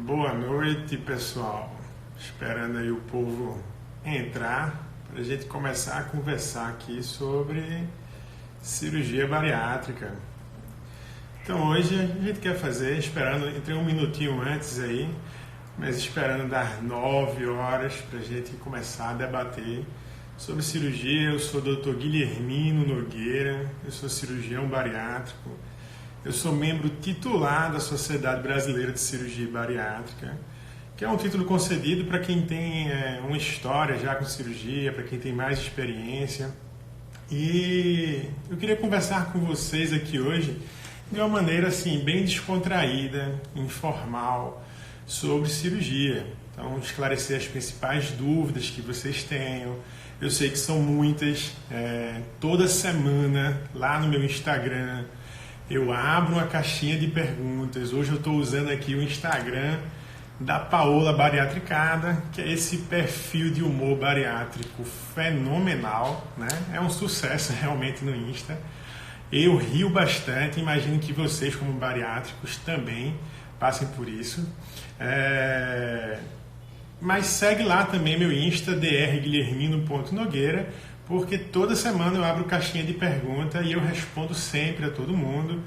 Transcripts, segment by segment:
Boa noite, pessoal. Esperando aí o povo entrar para a gente começar a conversar aqui sobre cirurgia bariátrica. Então hoje a gente quer fazer, esperando, entrei um minutinho antes aí, mas esperando dar 9 horas para a gente começar a debater sobre cirurgia. Eu sou o Dr. Guilhermino Nogueira, eu sou cirurgião bariátrico. Eu sou membro titular da Sociedade Brasileira de Cirurgia Bariátrica, que é um título concedido para quem tem uma história já com cirurgia, para quem tem mais experiência. E eu queria conversar com vocês aqui hoje de uma maneira assim bem descontraída, informal, sobre cirurgia. Então, esclarecer as principais dúvidas que vocês tenham. Eu sei que são muitas. Toda semana, lá no meu Instagram, eu abro uma caixinha de perguntas. Hoje eu estou usando aqui o Instagram da Paola Bariatricada, que é esse perfil de humor bariátrico fenomenal, né? É um sucesso realmente no Insta. Eu rio bastante, imagino que vocês como bariátricos também passem por isso. Mas segue lá também meu Insta, drguilhermino.nogueira, porque toda semana eu abro caixinha de pergunta e eu respondo sempre a todo mundo.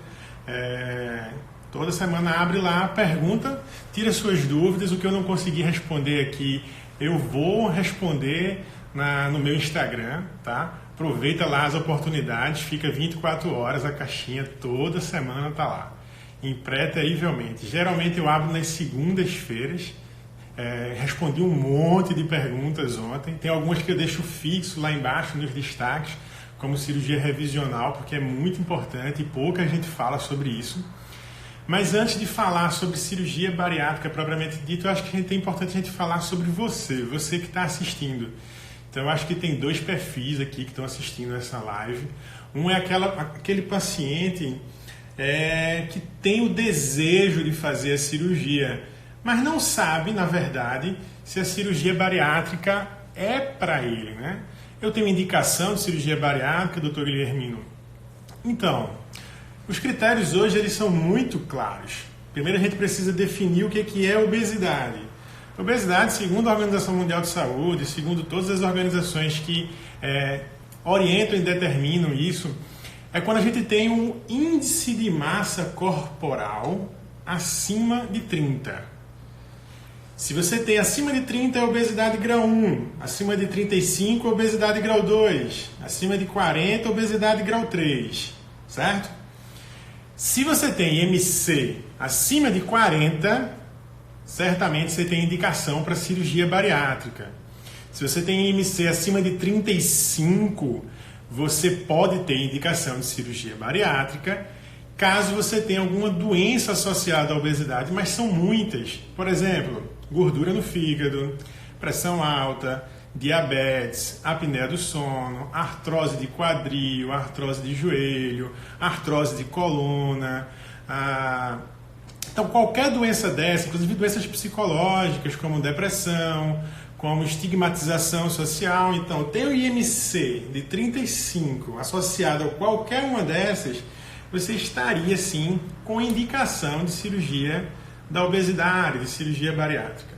Toda semana abre lá, pergunta, tira suas dúvidas. O que eu não conseguir responder aqui, eu vou responder no meu Instagram, tá? Aproveita lá as oportunidades, fica 24 horas a caixinha, toda semana tá lá. Impreterivelmente. Geralmente eu abro nas segundas-feiras. Respondi um monte de perguntas ontem. Tem algumas que eu deixo fixo lá embaixo nos destaques, como cirurgia revisional, porque é muito importante e pouca gente fala sobre isso. Mas antes de falar sobre cirurgia bariátrica propriamente dito, eu acho que é importante a gente falar sobre você que está assistindo. Então eu acho que tem 2 perfis aqui que estão assistindo essa live. Um é aquele paciente que tem o desejo de fazer a cirurgia, mas não sabe, na verdade, se a cirurgia bariátrica é para ele, né? Eu tenho indicação de cirurgia bariátrica, Dr. Guilhermino. Então, os critérios hoje eles são muito claros. Primeiro a gente precisa definir o que é obesidade. Obesidade, segundo a Organização Mundial de Saúde, segundo todas as organizações que orientam e determinam isso, é quando a gente tem um índice de massa corporal acima de 30. Se você tem acima de 30 é obesidade grau 1, acima de 35 é obesidade grau 2, acima de 40 é obesidade grau 3, certo? Se você tem IMC acima de 40, certamente você tem indicação para cirurgia bariátrica. Se você tem IMC acima de 35, você pode ter indicação de cirurgia bariátrica, caso você tenha alguma doença associada à obesidade, mas são muitas. Por exemplo, gordura no fígado, pressão alta, diabetes, apneia do sono, artrose de quadril, artrose de joelho, artrose de coluna. Então, qualquer doença dessa, inclusive doenças psicológicas, como depressão, como estigmatização social. Então, tem o IMC de 35 associado a qualquer uma dessas, você estaria, sim, com indicação de cirurgia da obesidade, de cirurgia bariátrica.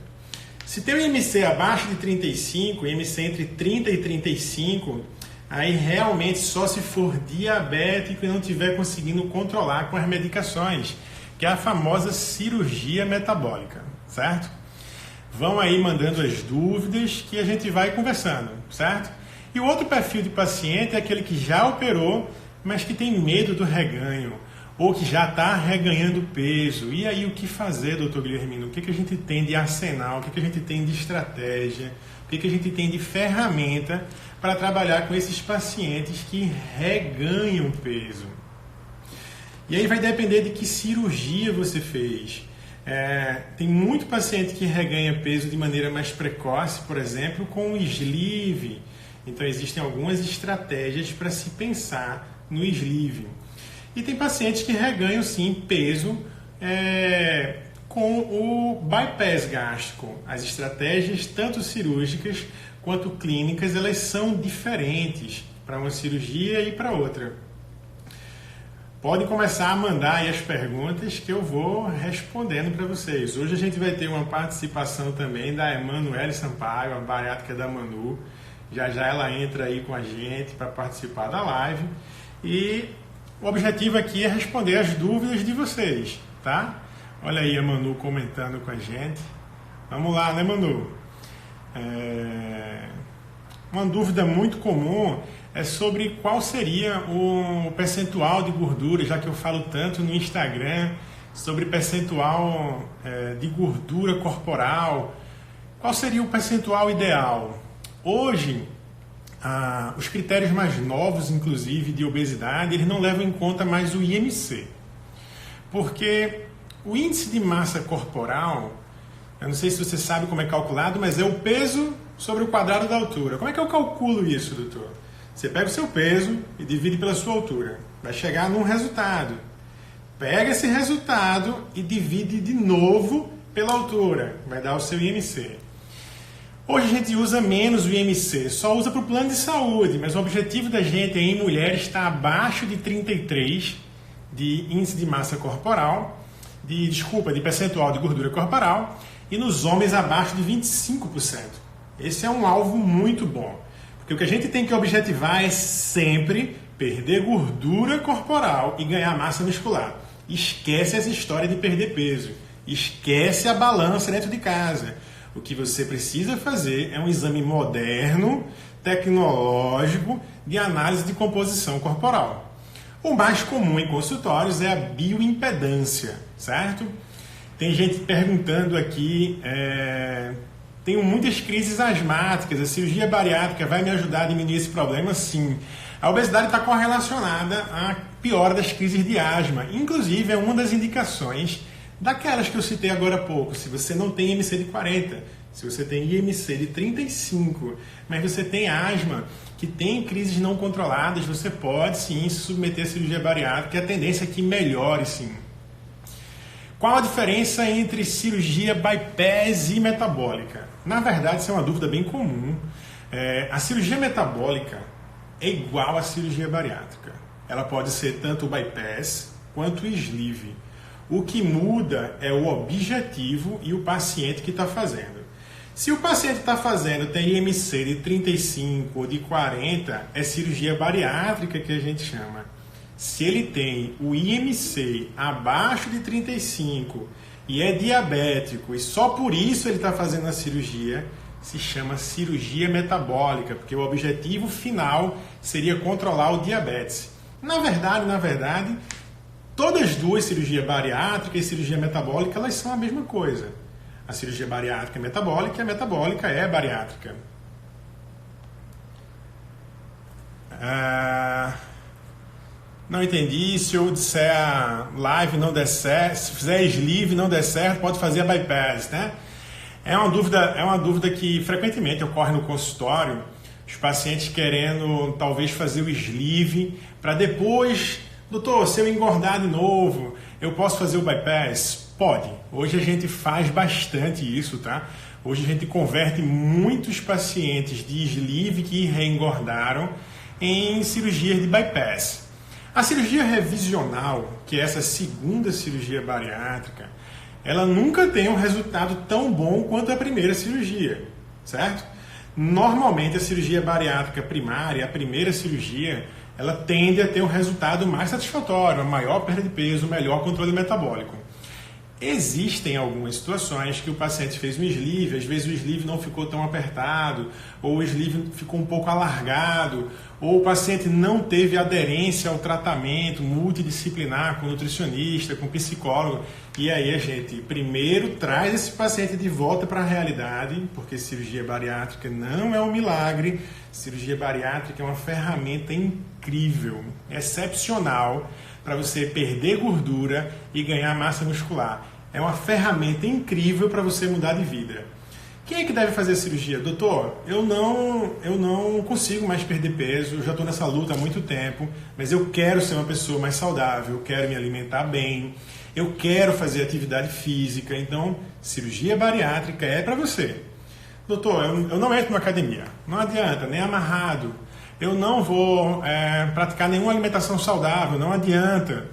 Se tem um IMC abaixo de 35, IMC entre 30 e 35, aí realmente só se for diabético e não estiver conseguindo controlar com as medicações, que é a famosa cirurgia metabólica, certo? Vão aí mandando as dúvidas que a gente vai conversando, certo? E o outro perfil de paciente é aquele que já operou, mas que tem medo do reganho, ou que já está reganhando peso. E aí o que fazer, doutor Guilhermino? O que a gente tem de arsenal, o que a gente tem de estratégia, o que a gente tem de ferramenta para trabalhar com esses pacientes que reganham peso? E aí vai depender de que cirurgia você fez. Tem muito paciente que reganha peso de maneira mais precoce, por exemplo, com o sleeve. Então existem algumas estratégias para se pensar no sleeve. E tem pacientes que reganham sim peso com o bypass gástrico. As estratégias, tanto cirúrgicas quanto clínicas, elas são diferentes para uma cirurgia e para outra. podem começar a mandar aí as perguntas que eu vou respondendo para vocês. Hoje a gente vai ter uma participação também da Emanuele Sampaio, a bariátrica da Manu. Já já ela entra aí com a gente para participar da live. E o objetivo aqui é responder as dúvidas de vocês, tá? Olha aí a Manu comentando com a gente. Vamos lá, né, Manu? Uma dúvida muito comum é sobre qual seria o percentual de gordura, já que eu falo tanto no Instagram sobre percentual de gordura corporal. Qual seria o percentual ideal? Hoje, os critérios mais novos, inclusive, de obesidade, eles não levam em conta mais o IMC. Porque o índice de massa corporal, eu não sei se você sabe como é calculado, mas é o peso sobre o quadrado da altura. Como é que eu calculo isso, doutor? Você pega o seu peso e divide pela sua altura. Vai chegar num resultado. Pega esse resultado e divide de novo pela altura. Vai dar o seu IMC. Hoje a gente usa menos o IMC, só usa para o plano de saúde, mas o objetivo da gente em mulheres está abaixo de 33 de índice de massa corporal, de percentual de gordura corporal, e nos homens abaixo de 25%. Esse é um alvo muito bom, porque o que a gente tem que objetivar é sempre perder gordura corporal e ganhar massa muscular. Esquece essa história de perder peso, esquece a balança dentro de casa. O que você precisa fazer é um exame moderno, tecnológico, de análise de composição corporal. O mais comum em consultórios é a bioimpedância, certo? Tem gente perguntando aqui, tenho muitas crises asmáticas, a cirurgia bariátrica vai me ajudar a diminuir esse problema? Sim. A obesidade está correlacionada à piora das crises de asma. Inclusive, é uma das indicações daquelas que eu citei agora há pouco. Se você não tem IMC de 40, se você tem IMC de 35, mas você tem asma, que tem crises não controladas, você pode sim se submeter à cirurgia bariátrica, e a tendência é que melhore sim. Qual a diferença entre cirurgia bypass e metabólica? Na verdade, isso é uma dúvida bem comum. A cirurgia metabólica é igual à cirurgia bariátrica. Ela pode ser tanto o bypass quanto o sleeve. O que muda é o objetivo e o paciente que está fazendo. Se o paciente está fazendo tem IMC de 35 ou de 40, é cirurgia bariátrica que a gente chama. Se ele tem o IMC abaixo de 35 e é diabético e só por isso ele está fazendo a cirurgia, se chama cirurgia metabólica, porque o objetivo final seria controlar o diabetes. Na verdade, todas as duas, cirurgia bariátrica e cirurgia metabólica, elas são a mesma coisa. A cirurgia bariátrica é metabólica e a metabólica é bariátrica. Não entendi, se eu disser a live não der certo, se fizer sleeve não der certo, pode fazer a bypass, né? É uma dúvida que frequentemente ocorre no consultório, os pacientes querendo talvez fazer o sleeve para depois, doutor, se eu engordar de novo, eu posso fazer o bypass? Pode. Hoje a gente faz bastante isso, tá? Hoje a gente converte muitos pacientes de sleeve que reengordaram em cirurgias de bypass. A cirurgia revisional, que é essa segunda cirurgia bariátrica, ela nunca tem um resultado tão bom quanto a primeira cirurgia, certo? Normalmente a cirurgia bariátrica primária, a primeira cirurgia, ela tende a ter um resultado mais satisfatório, a maior perda de peso, melhor controle metabólico. Existem algumas situações que o paciente fez um sleeve, às vezes o sleeve não ficou tão apertado, ou o sleeve ficou um pouco alargado, ou o paciente não teve aderência ao tratamento multidisciplinar com nutricionista, com psicólogo, e aí a gente primeiro traz esse paciente de volta para a realidade, porque cirurgia bariátrica não é um milagre, cirurgia bariátrica é uma ferramenta incrível, excepcional, para você perder gordura e ganhar massa muscular. É uma ferramenta incrível para você mudar de vida. Quem é que deve fazer a cirurgia? Doutor, eu não consigo mais perder peso, eu já estou nessa luta há muito tempo, mas eu quero ser uma pessoa mais saudável, eu quero me alimentar bem, eu quero fazer atividade física, então cirurgia bariátrica é para você. Doutor, eu não entro na academia, não adianta, nem amarrado, eu não vou praticar nenhuma alimentação saudável, não adianta.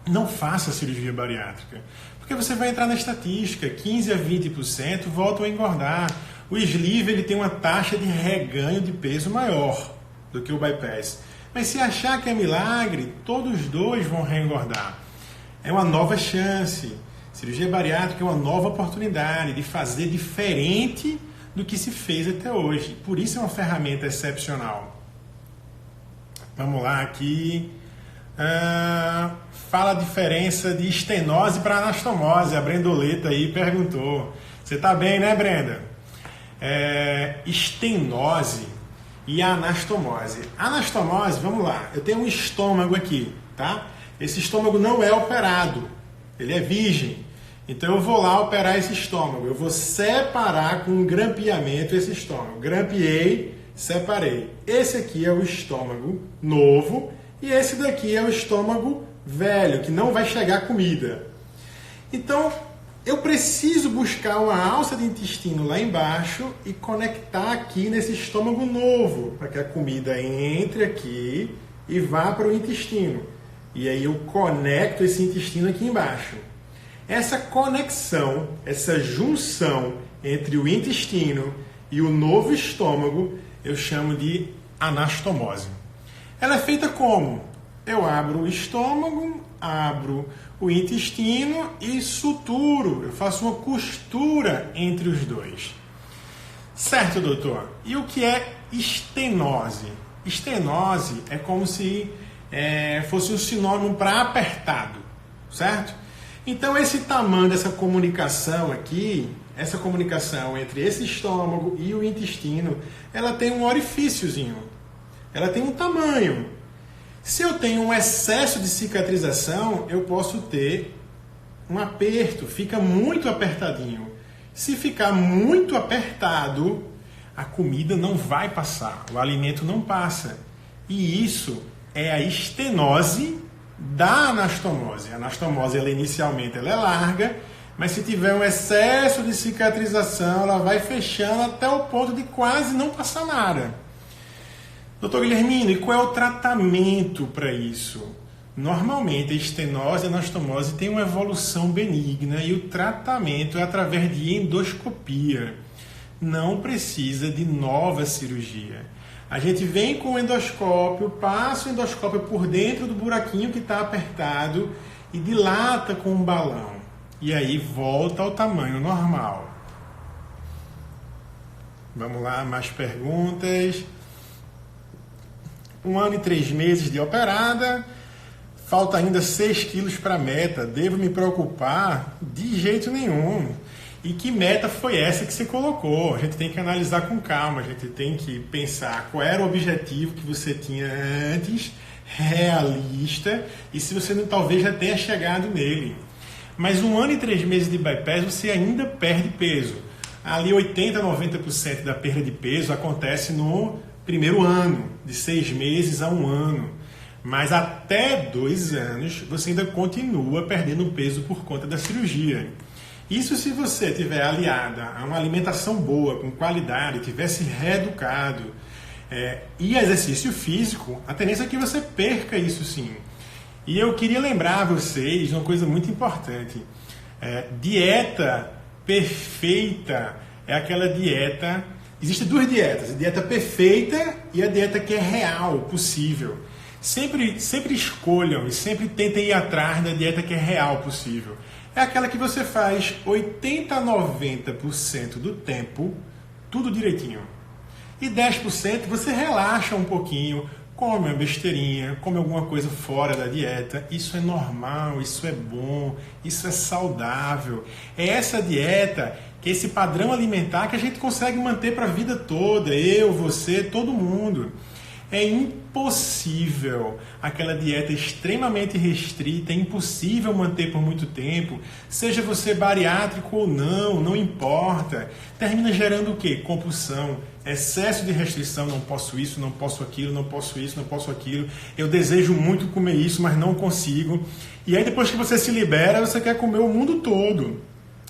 Não faça cirurgia bariátrica, porque você vai entrar na estatística, 15 a 20% voltam a engordar. O sleeve ele tem uma taxa de reganho de peso maior do que o bypass. Mas se achar que é milagre, todos os dois vão reengordar. É uma nova chance. Cirurgia bariátrica é uma nova oportunidade de fazer diferente do que se fez até hoje. Por isso é uma ferramenta excepcional. Vamos lá aqui. Fala a diferença de estenose para anastomose. A Brendoleta aí perguntou. Você está bem, né, Brenda? Estenose e anastomose. Anastomose, vamos lá. Eu tenho um estômago aqui, tá? Esse estômago não é operado. Ele é virgem. Então eu vou lá operar esse estômago. Eu vou separar com um grampeamento esse estômago. Grampeei, separei. Esse aqui é o estômago novo e esse daqui é o estômago velho, que não vai chegar comida. Então eu preciso buscar uma alça de intestino lá embaixo e conectar aqui nesse estômago novo, para que a comida entre aqui e vá para o intestino. E aí eu conecto esse intestino aqui embaixo. Essa conexão, essa junção entre o intestino e o novo estômago, eu chamo de anastomose. Ela é feita como? Eu abro o estômago, abro o intestino e suturo. Eu faço uma costura entre os dois. Certo, doutor? E o que é estenose? Estenose é como se fosse um sinônimo para apertado, certo? Então esse tamanho dessa comunicação aqui, essa comunicação entre esse estômago e o intestino, ela tem um orifíciozinho, ela tem um tamanho. Se eu tenho um excesso de cicatrização, eu posso ter um aperto, fica muito apertadinho. Se ficar muito apertado, a comida não vai passar, o alimento não passa. E isso é a estenose da anastomose. A anastomose, inicialmente, ela é larga, mas se tiver um excesso de cicatrização, ela vai fechando até o ponto de quase não passar nada. Doutor Guilhermino, e qual é o tratamento para isso? Normalmente, a estenose e a anastomose tem uma evolução benigna e o tratamento é através de endoscopia. Não precisa de nova cirurgia. A gente vem com o endoscópio, passa o endoscópio por dentro do buraquinho que está apertado e dilata com um balão. E aí volta ao tamanho normal. Vamos lá, mais perguntas. 1 ano e 3 meses de operada. Falta ainda 6 quilos para a meta. Devo me preocupar? De jeito nenhum. E que meta foi essa que você colocou? A gente tem que analisar com calma, a gente tem que pensar qual era o objetivo que você tinha antes, realista, e se você não, talvez já tenha chegado nele. Mas 1 ano e 3 meses de bypass você ainda perde peso. Ali 80% a 90% da perda de peso acontece no primeiro ano, de 6 meses a 1 ano. Mas até 2 anos você ainda continua perdendo peso por conta da cirurgia. Isso se você estiver aliada a uma alimentação boa, com qualidade, tiver se reeducado e exercício físico, a tendência é que você perca isso sim. E eu queria lembrar a vocês de uma coisa muito importante. Dieta perfeita é aquela dieta... Existem 2 dietas, a dieta perfeita e a dieta que é real, possível. Sempre escolham e sempre tentem ir atrás da dieta que é real, possível. É aquela que você faz 80% a 90% do tempo, tudo direitinho. E 10% você relaxa um pouquinho, come uma besteirinha, come alguma coisa fora da dieta. Isso é normal, isso é bom, isso é saudável. É essa dieta, que é esse padrão alimentar que a gente consegue manter para a vida toda. Eu, você, todo mundo. É impossível aquela dieta extremamente restrita, é impossível manter por muito tempo, seja você bariátrico ou não, não importa. Termina gerando o quê? Compulsão, excesso de restrição, não posso isso, não posso aquilo, não posso isso, não posso aquilo. Eu desejo muito comer isso, mas não consigo. E aí depois que você se libera, você quer comer o mundo todo.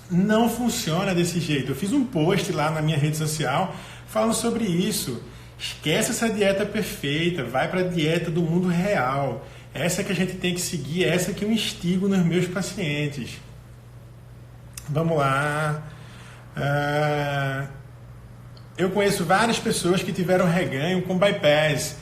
Não funciona desse jeito. Eu fiz um post lá na minha rede social falando sobre isso. Esquece essa dieta perfeita, vai para a dieta do mundo real. Essa que a gente tem que seguir, essa que eu instigo nos meus pacientes. Vamos lá. Eu conheço várias pessoas que tiveram reganho com bypass,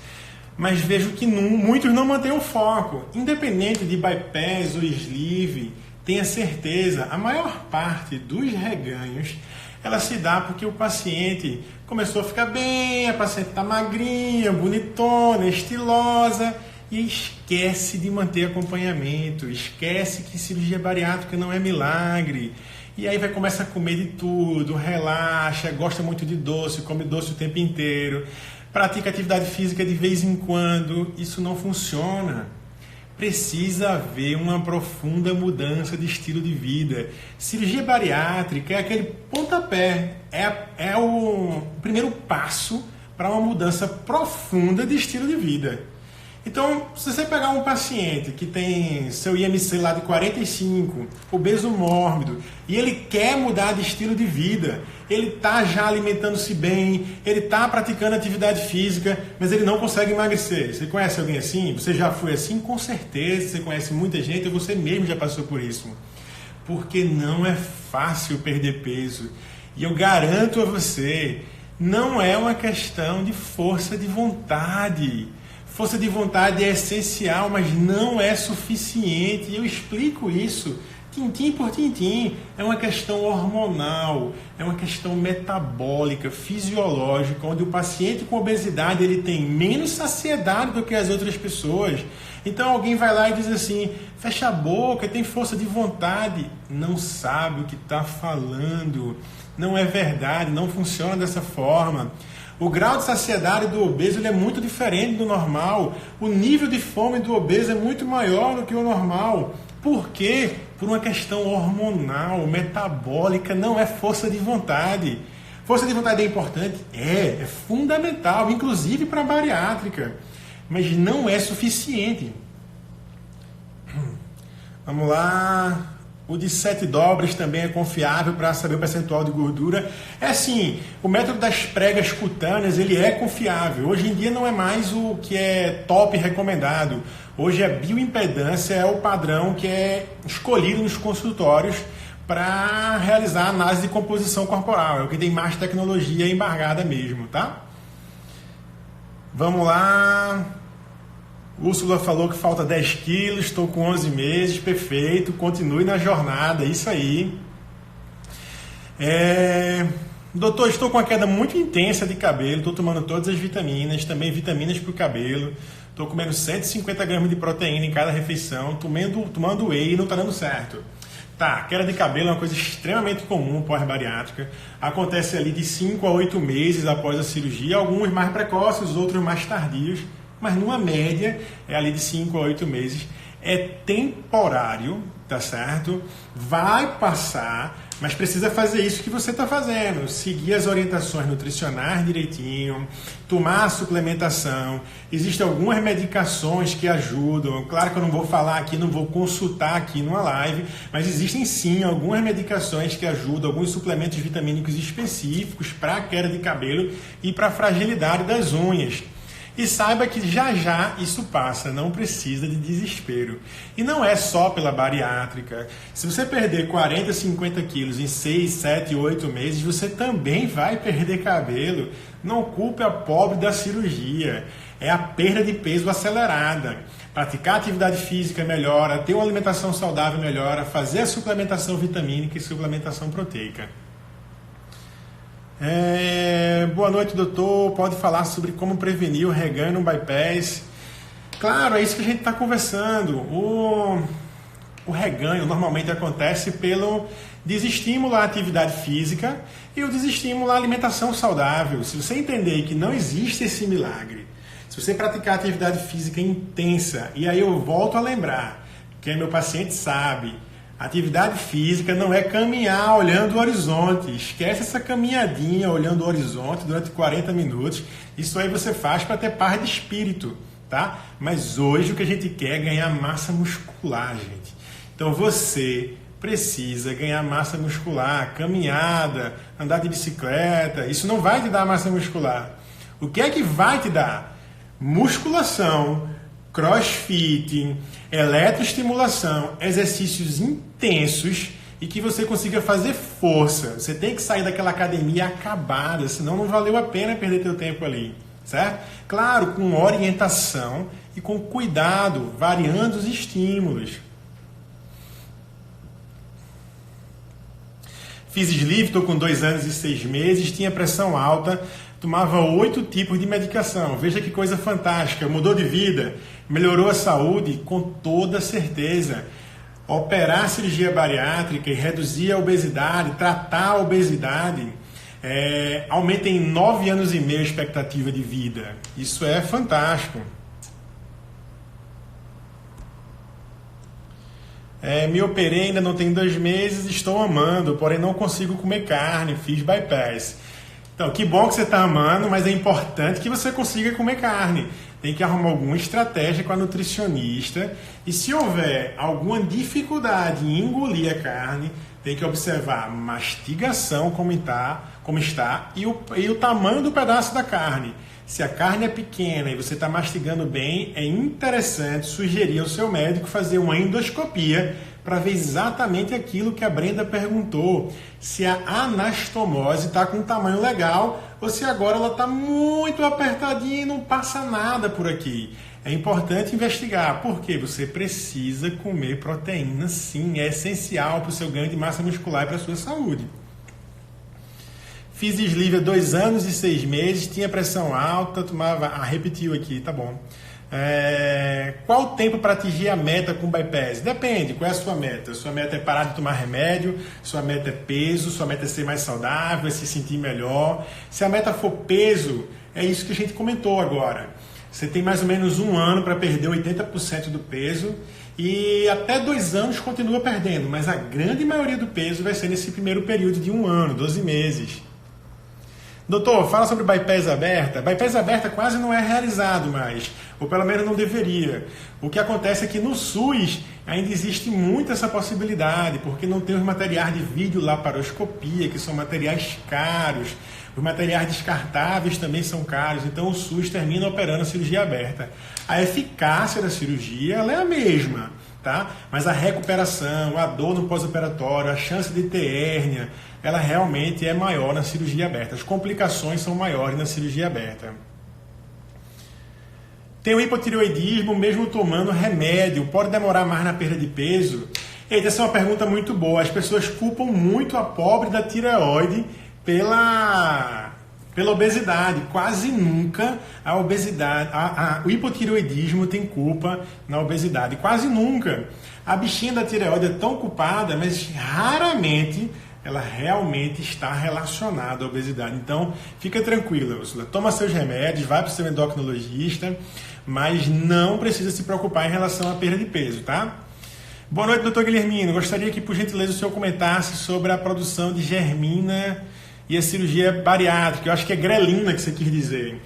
mas vejo que muitos não mantêm o foco. Independente de bypass ou sleeve, tenha certeza, a maior parte dos reganhos ela se dá porque o paciente começou a ficar bem, a paciente está magrinha, bonitona, estilosa e esquece de manter acompanhamento, esquece que cirurgia bariátrica não é milagre. E aí começar a comer de tudo, relaxa, gosta muito de doce, come doce o tempo inteiro, pratica atividade física de vez em quando. Isso não funciona. Precisa haver uma profunda mudança de estilo de vida. Cirurgia bariátrica é aquele pontapé, é o primeiro passo para uma mudança profunda de estilo de vida. Então, se você pegar um paciente que tem seu IMC lá de 45, obeso mórbido, e ele quer mudar de estilo de vida, ele está já alimentando-se bem, ele está praticando atividade física, mas ele não consegue emagrecer. Você conhece alguém assim? Você já foi assim? Com certeza você conhece muita gente, ou você mesmo já passou por isso. Porque não é fácil perder peso. E eu garanto a você, não é uma questão de força de vontade. Força de vontade é essencial, mas não é suficiente. E eu explico isso, tintim por tintim. É uma questão hormonal, é uma questão metabólica, fisiológica, onde o paciente com obesidade ele tem menos saciedade do que as outras pessoas. Então alguém vai lá e diz assim, fecha a boca, tem força de vontade. Não sabe o que está falando. Não é verdade, não funciona dessa forma. O grau de saciedade do obeso ele é muito diferente do normal. O nível de fome do obeso é muito maior do que o normal. Por quê? Por uma questão hormonal, metabólica, não é força de vontade. Força de vontade é importante? É fundamental, inclusive para a bariátrica. Mas não é suficiente. Vamos lá. O de 7 dobras também é confiável para saber o percentual de gordura. É assim, o método das pregas cutâneas ele é confiável. Hoje em dia não é mais o que é top recomendado. Hoje a bioimpedância é o padrão que é escolhido nos consultórios para realizar a análise de composição corporal. É o que tem mais tecnologia embargada mesmo, tá? Vamos lá. Úrsula falou que falta 10 quilos, estou com 11 meses, perfeito, continue na jornada, isso aí. Doutor, estou com uma queda muito intensa de cabelo, estou tomando todas as vitaminas, também vitaminas para o cabelo, estou comendo 150 gramas de proteína em cada refeição, tomando whey e não está dando certo. Tá, queda de cabelo é uma coisa extremamente comum pós-bariátrica, acontece ali de 5 a 8 meses após a cirurgia, alguns mais precoces, outros mais tardios, mas numa média é ali de 5 a 8 meses, é temporário, tá certo? Vai passar, mas precisa fazer isso que você está fazendo, seguir as orientações nutricionais direitinho, tomar a suplementação, existem algumas medicações que ajudam, claro que eu não vou falar aqui, não vou consultar aqui numa live, mas existem sim algumas medicações que ajudam, alguns suplementos vitamínicos específicos para a queda de cabelo e para a fragilidade das unhas. E saiba que já já isso passa, não precisa de desespero. E não é só pela bariátrica. Se você perder 40, 50 quilos em 6, 7, 8 meses, você também vai perder cabelo. Não culpe a pobre da cirurgia. É a perda de peso acelerada. Praticar atividade física melhora, ter uma alimentação saudável melhora, fazer a suplementação vitamínica e suplementação proteica. Boa noite, doutor. Pode falar sobre como prevenir o reganho no bypass? Claro, é isso que a gente está conversando. O reganho normalmente acontece pelo desestímulo à atividade física e o desestímulo à alimentação saudável. Se você entender que não existe esse milagre, se você praticar atividade física intensa, e aí eu volto a lembrar, que meu paciente sabe, atividade física não é caminhar olhando o horizonte. Esquece essa caminhadinha olhando o horizonte durante 40 minutos. Isso aí você faz para ter paz de espírito, tá? Mas hoje o que a gente quer é ganhar massa muscular, gente. Então você precisa ganhar massa muscular, caminhada, andar de bicicleta. Isso não vai te dar massa muscular. O que é que vai te dar? Musculação, crossfit, eletroestimulação, exercícios intensos e que você consiga fazer força. Você tem que sair daquela academia acabada, senão não valeu a pena perder teu tempo ali, certo? Claro, com orientação e com cuidado, variando os estímulos. Fiz sleeve, estou com 2 anos e 6 meses, tinha pressão alta, tomava 8 tipos de medicação. Veja que coisa fantástica, mudou de vida, melhorou a saúde, com toda certeza. Operar a cirurgia bariátrica e reduzir a obesidade, tratar a obesidade, aumenta em 9 anos e meio a expectativa de vida. Isso é fantástico. Me operei, ainda não tem 2 meses, estou amando, porém não consigo comer carne, fiz bypass. Então, que bom que você está amando, mas é importante que você consiga comer carne. Tem que arrumar alguma estratégia com a nutricionista e se houver alguma dificuldade em engolir a carne, tem que observar a mastigação como está e o tamanho do pedaço da carne. Se a carne é pequena e você está mastigando bem, é interessante sugerir ao seu médico fazer uma endoscopia para ver exatamente aquilo que a Brenda perguntou. Se a anastomose está com um tamanho legal ou se agora ela está muito apertadinha e não passa nada por aqui. É importante investigar, porque você precisa comer proteína sim, é essencial para o seu ganho de massa muscular e para a sua saúde. Fiz sleeve há 2 anos e 6 meses, tinha pressão alta, tomava... repetiu aqui, tá bom. Qual o tempo para atingir a meta com bypass? Depende, qual é a sua meta? Sua meta é parar de tomar remédio, sua meta é peso, sua meta é ser mais saudável, é se sentir melhor. Se a meta for peso, é isso que a gente comentou agora. Você tem mais ou menos 1 ano para perder 80% do peso e até 2 anos continua perdendo, mas a grande maioria do peso vai ser nesse primeiro período de 1 ano, 12 meses. Doutor, fala sobre bypass aberta. Bypass aberta quase não é realizado mais, ou pelo menos não deveria. O que acontece é que no SUS ainda existe muito essa possibilidade, porque não tem os materiais de videolaparoscopia, que são materiais caros. Os materiais descartáveis também são caros, então o SUS termina operando a cirurgia aberta. A eficácia da cirurgia ela é a mesma, tá? Mas a recuperação, a dor no pós-operatório, a chance de ter hérnia, ela realmente é maior na cirurgia aberta. As complicações são maiores na cirurgia aberta. Tem o hipotireoidismo, mesmo tomando remédio, pode demorar mais na perda de peso? Eita, essa é uma pergunta muito boa. As pessoas culpam muito a pobre da tireoide pela obesidade. Quase nunca a obesidade, o hipotireoidismo tem culpa na obesidade. Quase nunca. A bichinha da tireoide é tão culpada, mas raramente ela realmente está relacionada à obesidade. Então, fica tranquila, Úrsula. Toma seus remédios, vai para o seu endocrinologista, mas não precisa se preocupar em relação à perda de peso, tá? Boa noite, doutor Guilhermino. Gostaria que, por gentileza, o senhor comentasse sobre a produção de germina e a cirurgia bariátrica. Eu acho que é grelina que você quis dizer.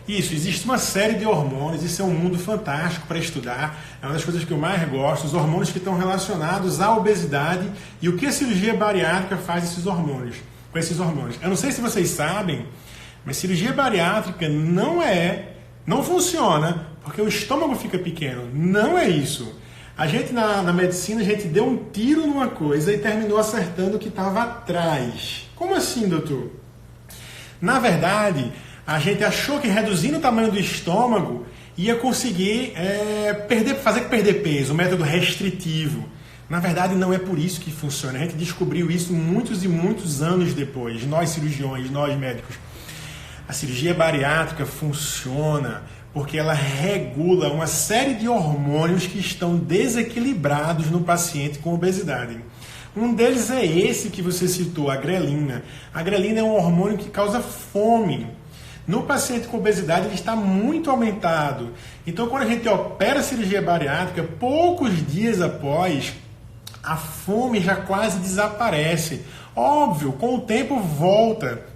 Isso, existe uma série de hormônios, isso é um mundo fantástico para estudar, é uma das coisas que eu mais gosto, os hormônios que estão relacionados à obesidade e o que a cirurgia bariátrica faz com esses hormônios. Eu não sei se vocês sabem, mas cirurgia bariátrica não funciona porque o estômago fica pequeno, não é isso. A gente na medicina, a gente deu um tiro numa coisa e terminou acertando o que estava atrás. Como assim, doutor? Na verdade, a gente achou que reduzindo o tamanho do estômago ia conseguir fazer perder peso, o método restritivo. Na verdade, não é por isso que funciona. A gente descobriu isso muitos e muitos anos depois, nós cirurgiões, nós médicos. A cirurgia bariátrica funciona porque ela regula uma série de hormônios que estão desequilibrados no paciente com obesidade. Um deles é esse que você citou, a grelina. A grelina é um hormônio que causa fome. No paciente com obesidade, ele está muito aumentado. Então, quando a gente opera a cirurgia bariátrica, poucos dias após, a fome já quase desaparece. Óbvio, com o tempo volta.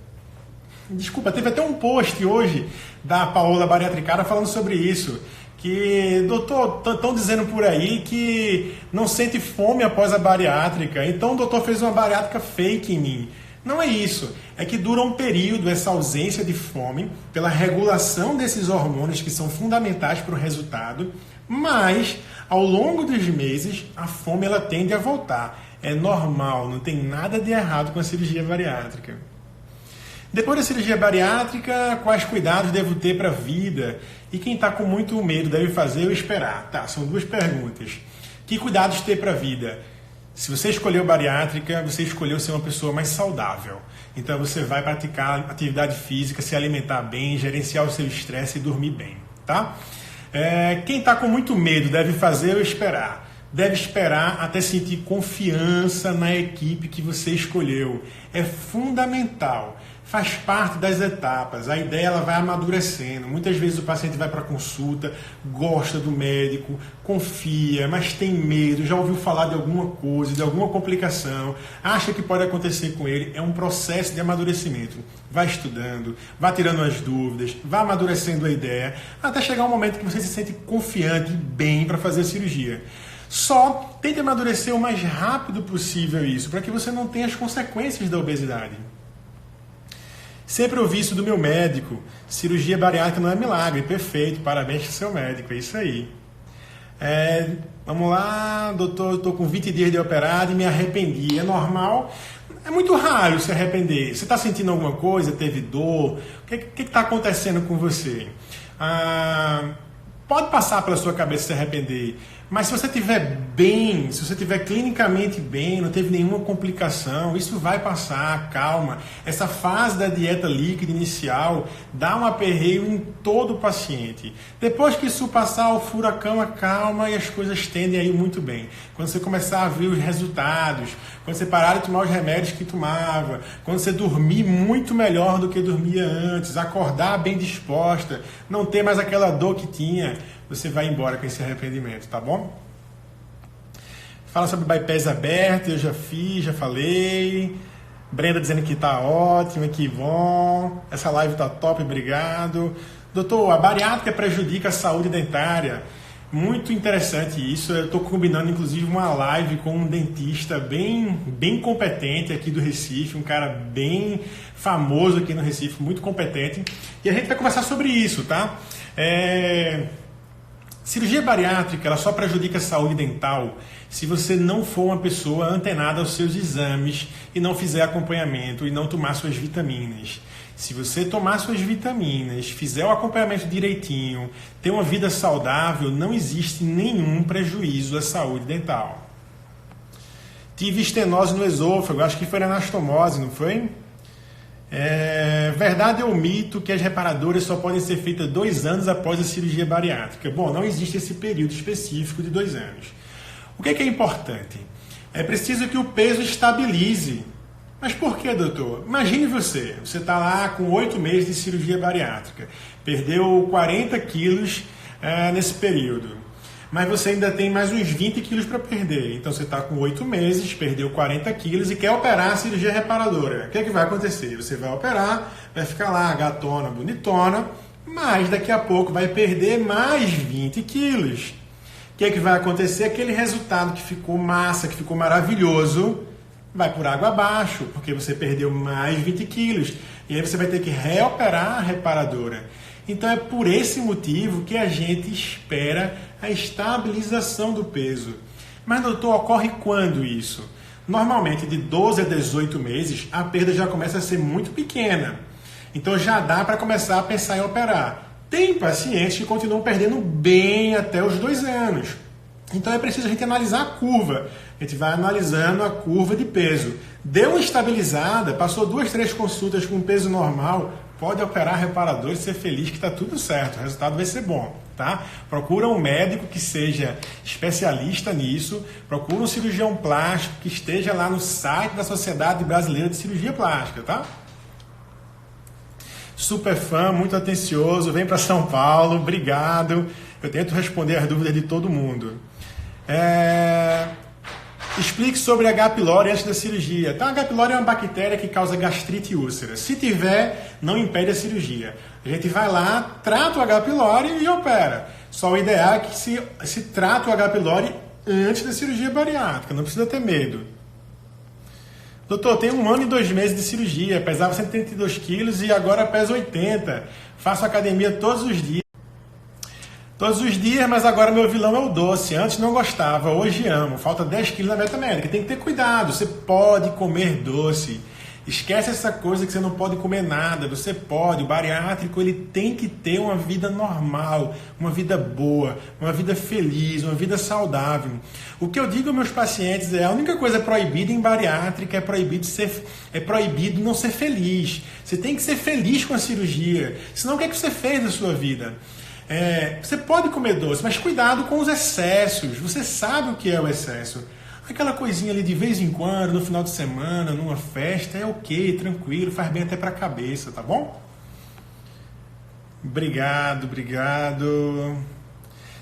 Desculpa, teve até um post hoje da Paola Bariatricada falando sobre isso. Que, doutor, estão dizendo por aí que não sente fome após a bariátrica. Então, o doutor fez uma bariátrica fake em mim. Não é isso. É que dura um período essa ausência de fome pela regulação desses hormônios que são fundamentais para o resultado, mas ao longo dos meses a fome ela tende a voltar. É normal, não tem nada de errado com a cirurgia bariátrica. Depois da cirurgia bariátrica, quais cuidados devo ter para a vida? E quem está com muito medo deve fazer ou esperar? Tá, são duas perguntas. Que cuidados ter para a vida? Se você escolheu bariátrica, você escolheu ser uma pessoa mais saudável. Então você vai praticar atividade física, se alimentar bem, gerenciar o seu estresse e dormir bem, tá? Quem está com muito medo deve fazer ou esperar? Deve esperar até sentir confiança na equipe que você escolheu. É fundamental. Faz parte das etapas, a ideia ela vai amadurecendo. Muitas vezes o paciente vai para a consulta, gosta do médico, confia, mas tem medo, já ouviu falar de alguma coisa, de alguma complicação, acha que pode acontecer com ele. É um processo de amadurecimento. Vai estudando, vai tirando as dúvidas, vai amadurecendo a ideia, até chegar um momento que você se sente confiante e bem para fazer a cirurgia. Só tente amadurecer o mais rápido possível isso, para que você não tenha as consequências da obesidade. Sempre ouvi isso do meu médico. Cirurgia bariátrica não é milagre. Perfeito, parabéns para o seu médico. É isso aí. Vamos lá, doutor, estou com 20 dias de operado e me arrependi. É normal? É muito raro se arrepender. Você está sentindo alguma coisa? Teve dor? O que está acontecendo com você? Pode passar pela sua cabeça se arrepender. Mas se você estiver bem, se você estiver clinicamente bem, não teve nenhuma complicação, isso vai passar, calma. Essa fase da dieta líquida inicial dá um aperreio em todo o paciente. Depois que isso passar, o furacão acalma e as coisas tendem a ir muito bem. Quando você começar a ver os resultados, quando você parar de tomar os remédios que tomava, quando você dormir muito melhor do que dormia antes, acordar bem disposta, não ter mais aquela dor que tinha, você vai embora com esse arrependimento, tá bom? Fala sobre bypass aberto, eu já fiz, já falei. Brenda dizendo que tá ótimo, que bom. Essa live tá top, obrigado. Doutor, a bariátrica prejudica a saúde dentária. Muito interessante isso. Eu estou combinando, inclusive, uma live com um dentista bem competente aqui do Recife, um cara bem famoso aqui no Recife, muito competente. E a gente vai conversar sobre isso, tá? Cirurgia bariátrica ela só prejudica a saúde dental se você não for uma pessoa antenada aos seus exames e não fizer acompanhamento e não tomar suas vitaminas. Se você tomar suas vitaminas, fizer o acompanhamento direitinho, ter uma vida saudável, não existe nenhum prejuízo à saúde dental. Tive estenose no esôfago, acho que foi anastomose, não foi? Verdade ou mito que as reparadoras só podem ser feitas 2 anos após a cirurgia bariátrica? Bom, não existe esse período específico de 2 anos. O que é importante? É preciso que o peso estabilize. Mas por que, doutor? Imagine você está lá com 8 meses de cirurgia bariátrica, perdeu 40 quilos nesse período. Mas você ainda tem mais uns 20 quilos para perder. Então você está com 8 meses, perdeu 40 quilos e quer operar a cirurgia reparadora. O que é que vai acontecer? Você vai operar, vai ficar lá gatona, bonitona, mas daqui a pouco vai perder mais 20 quilos. O que é que vai acontecer? Aquele resultado que ficou massa, que ficou maravilhoso, vai por água abaixo, porque você perdeu mais 20 quilos. E aí você vai ter que reoperar a reparadora. Então é por esse motivo que a gente espera a estabilização do peso. Mas, doutor, ocorre quando isso? Normalmente de 12 a 18 meses a perda já começa a ser muito pequena. Então já dá para começar a pensar em operar. Tem pacientes que continuam perdendo bem até os 2 anos. Então é preciso a gente analisar a curva. A gente vai analisando a curva de peso. Deu uma estabilizada, passou 2, 3 consultas com peso normal, pode operar reparador e ser feliz que está tudo certo, o resultado vai ser bom, tá? Procura um médico que seja especialista nisso, procura um cirurgião plástico que esteja lá no site da Sociedade Brasileira de Cirurgia Plástica, tá? Super fã, muito atencioso, vem para São Paulo, obrigado. Eu tento responder as dúvidas de todo mundo. Explique sobre H. pylori antes da cirurgia. Então, a H. pylori é uma bactéria que causa gastrite e úlcera. Se tiver, não impede a cirurgia. A gente vai lá, trata o H. pylori e opera. Só o ideal é que se trata o H. pylori antes da cirurgia bariátrica. Não precisa ter medo. Doutor, tenho 1 ano e 2 meses de cirurgia, pesava 132 quilos e agora peso 80. Faço academia todos os dias. Todos os dias, mas agora meu vilão é o doce. Antes não gostava, hoje amo. Falta 10 quilos na meta médica. Tem que ter cuidado, você pode comer doce. Esquece essa coisa que você não pode comer nada. Você pode. O bariátrico ele tem que ter uma vida normal, uma vida boa, uma vida feliz, uma vida saudável. O que eu digo aos meus pacientes é a única coisa proibida em bariátrica é proibido não ser feliz. Você tem que ser feliz com a cirurgia. Senão o que é que você fez da sua vida? Você pode comer doce, mas cuidado com os excessos. Você sabe o que é o excesso. Aquela coisinha ali de vez em quando, no final de semana, numa festa, é ok, tranquilo, faz bem até para a cabeça, tá bom? Obrigado.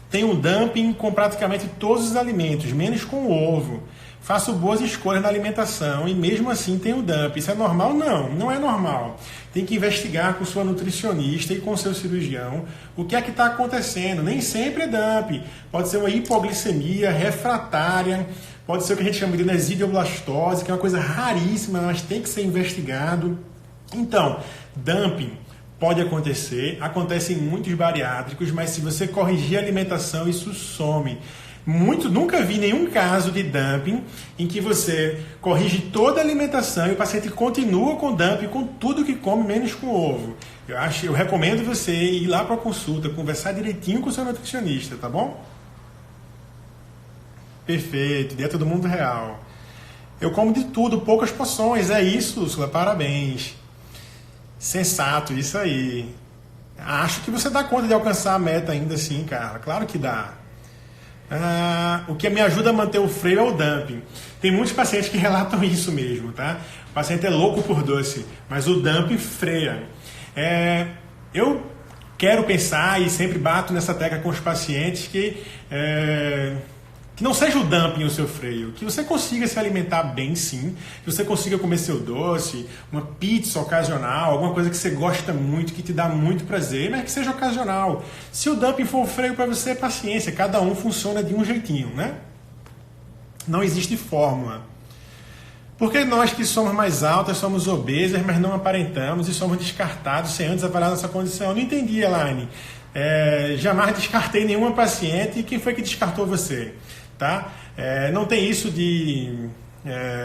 Tenho um dumping com praticamente todos os alimentos, menos com o ovo. Faço boas escolhas na alimentação e mesmo assim tenho dumping. Isso é normal? Não, não é normal. Tem que investigar com sua nutricionista e com seu cirurgião o que é que está acontecendo. Nem sempre é dumping. Pode ser uma hipoglicemia refratária, pode ser o que a gente chama de nesidioblastose, que é uma coisa raríssima, mas tem que ser investigado. Então, dumping pode acontecer, acontece em muitos bariátricos, mas se você corrigir a alimentação, isso some. Nunca vi nenhum caso de dumping em que você corrige toda a alimentação e o paciente continua com dumping com tudo que come, menos com ovo. Eu recomendo você ir lá para a consulta, conversar direitinho com o seu nutricionista, tá bom? Perfeito, dieta do mundo real. Eu como de tudo, poucas porções, é isso, Úrsula, parabéns. Sensato, isso aí. Acho que você dá conta de alcançar a meta ainda sim, cara, claro que dá. O que me ajuda a manter o freio é o dumping. Tem muitos pacientes que relatam isso mesmo, tá? O paciente é louco por doce, mas o dumping freia. Eu quero pensar e sempre bato nessa tecla com os pacientes que não seja o dumping o seu freio, que você consiga se alimentar bem sim, que você consiga comer seu doce, uma pizza ocasional, alguma coisa que você gosta muito, que te dá muito prazer, mas que seja ocasional. Se o dumping for o freio para você, paciência, cada um funciona de um jeitinho, né? Não existe fórmula. Porque nós que somos mais altas, somos obesas, mas não aparentamos e somos descartados sem antes avaliar nossa condição. Eu não entendi, Elaine. Jamais descartei nenhuma paciente. E quem foi que descartou você? Tá? Não tem isso de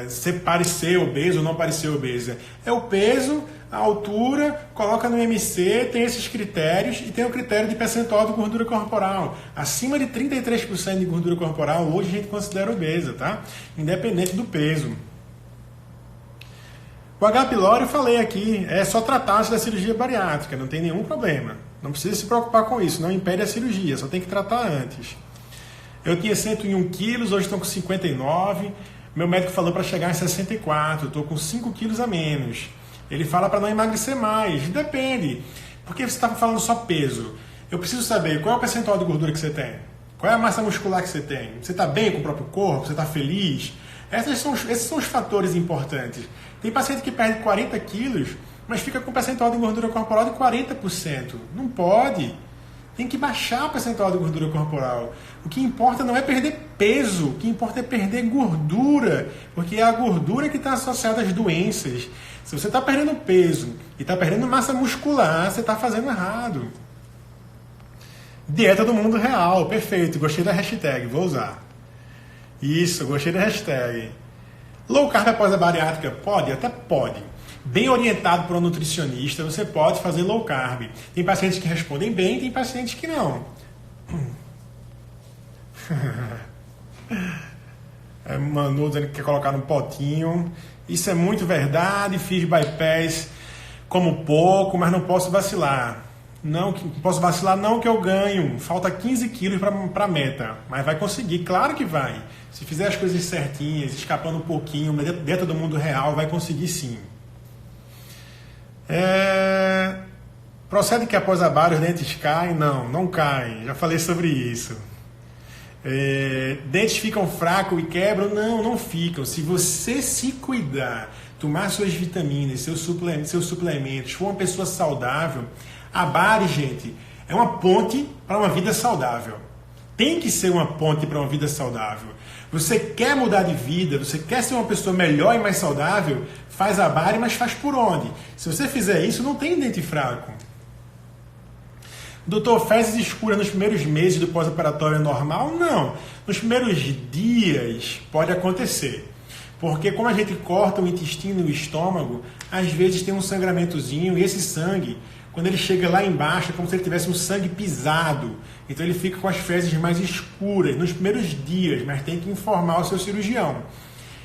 você parecer obeso ou não parecer obesa. É o peso, a altura, coloca no MC, tem esses critérios e tem o critério de percentual de gordura corporal. Acima de 33% de gordura corporal, hoje a gente considera obesa, tá? Independente do peso. O H. pylori eu falei aqui, é só tratar-se da cirurgia bariátrica, não tem nenhum problema. Não precisa se preocupar com isso, não impede a cirurgia, só tem que tratar antes. Eu tinha 101 quilos, hoje estou com 59. Meu médico falou para chegar em 64, eu estou com 5 quilos a menos. Ele fala para não emagrecer mais, depende. Porque você está falando só peso. Eu preciso saber qual é o percentual de gordura que você tem. Qual é a massa muscular que você tem? Você está bem com o próprio corpo? Você está feliz? Esses são os fatores importantes. Tem paciente que perde 40 quilos, mas fica com percentual de gordura corporal de 40%. Não pode. Tem que baixar o percentual de gordura corporal. O que importa não é perder peso, o que importa é perder gordura, porque é a gordura que está associada às doenças. Se você está perdendo peso e está perdendo massa muscular, você está fazendo errado. Dieta do mundo real, perfeito. Gostei da hashtag, vou usar. Isso, gostei da hashtag. Low carb após a bariátrica? Pode, até pode. Bem orientado por um nutricionista, você pode fazer low carb. Tem pacientes que respondem bem, tem pacientes que não. Manu dizendo que quer colocar no potinho. Isso é muito verdade, fiz bypass como pouco, mas não posso vacilar. Não posso vacilar não que eu ganho. Falta 15 quilos para a meta, mas vai conseguir, claro que vai. Se fizer as coisas certinhas, escapando um pouquinho, dentro do mundo real, vai conseguir sim. Procede que após a bário os dentes caem? Não, não caem. Já falei sobre isso. Dentes ficam fracos e quebram? Não, não ficam. Se você se cuidar, tomar suas vitaminas, seus suplementos, for uma pessoa saudável, a bário, gente, é uma ponte para uma vida saudável. tem que ser uma ponte para uma vida saudável. Você quer mudar de vida, você quer ser uma pessoa melhor e mais saudável, faz a bari, mas faz por onde? Se você fizer isso, não tem dente fraco. Doutor, fezes escuras nos primeiros meses do pós-operatório é normal? Não. Nos primeiros dias pode acontecer. Porque como a gente corta o intestino e o estômago, às vezes tem um sangramentozinho e esse sangue, quando ele chega lá embaixo, é como se ele tivesse um sangue pisado. Então ele fica com as fezes mais escuras nos primeiros dias, mas tem que informar o seu cirurgião.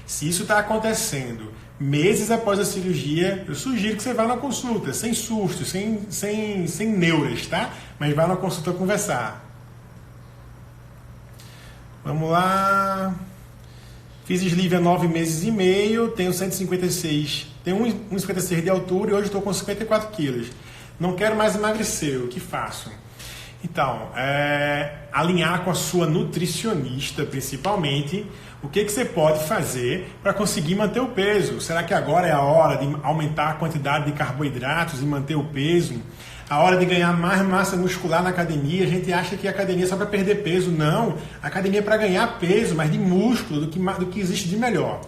Se isso está acontecendo meses após a cirurgia, eu sugiro que você vá na consulta, sem susto, sem neuras, tá? Mas vá na consulta conversar. Vamos lá. Fiz sleeve há 9 meses e meio, tenho 156, tenho 1,56 de altura e hoje estou com 54 quilos. Não quero mais emagrecer, o que faço? Então, alinhar com a sua nutricionista, principalmente, o que você pode fazer para conseguir manter o peso. Será que agora é a hora de aumentar a quantidade de carboidratos e manter o peso? A hora de ganhar mais massa muscular na academia? A gente acha que a academia é só para perder peso. Não, a academia é para ganhar peso, mas de músculo, do que existe de melhor.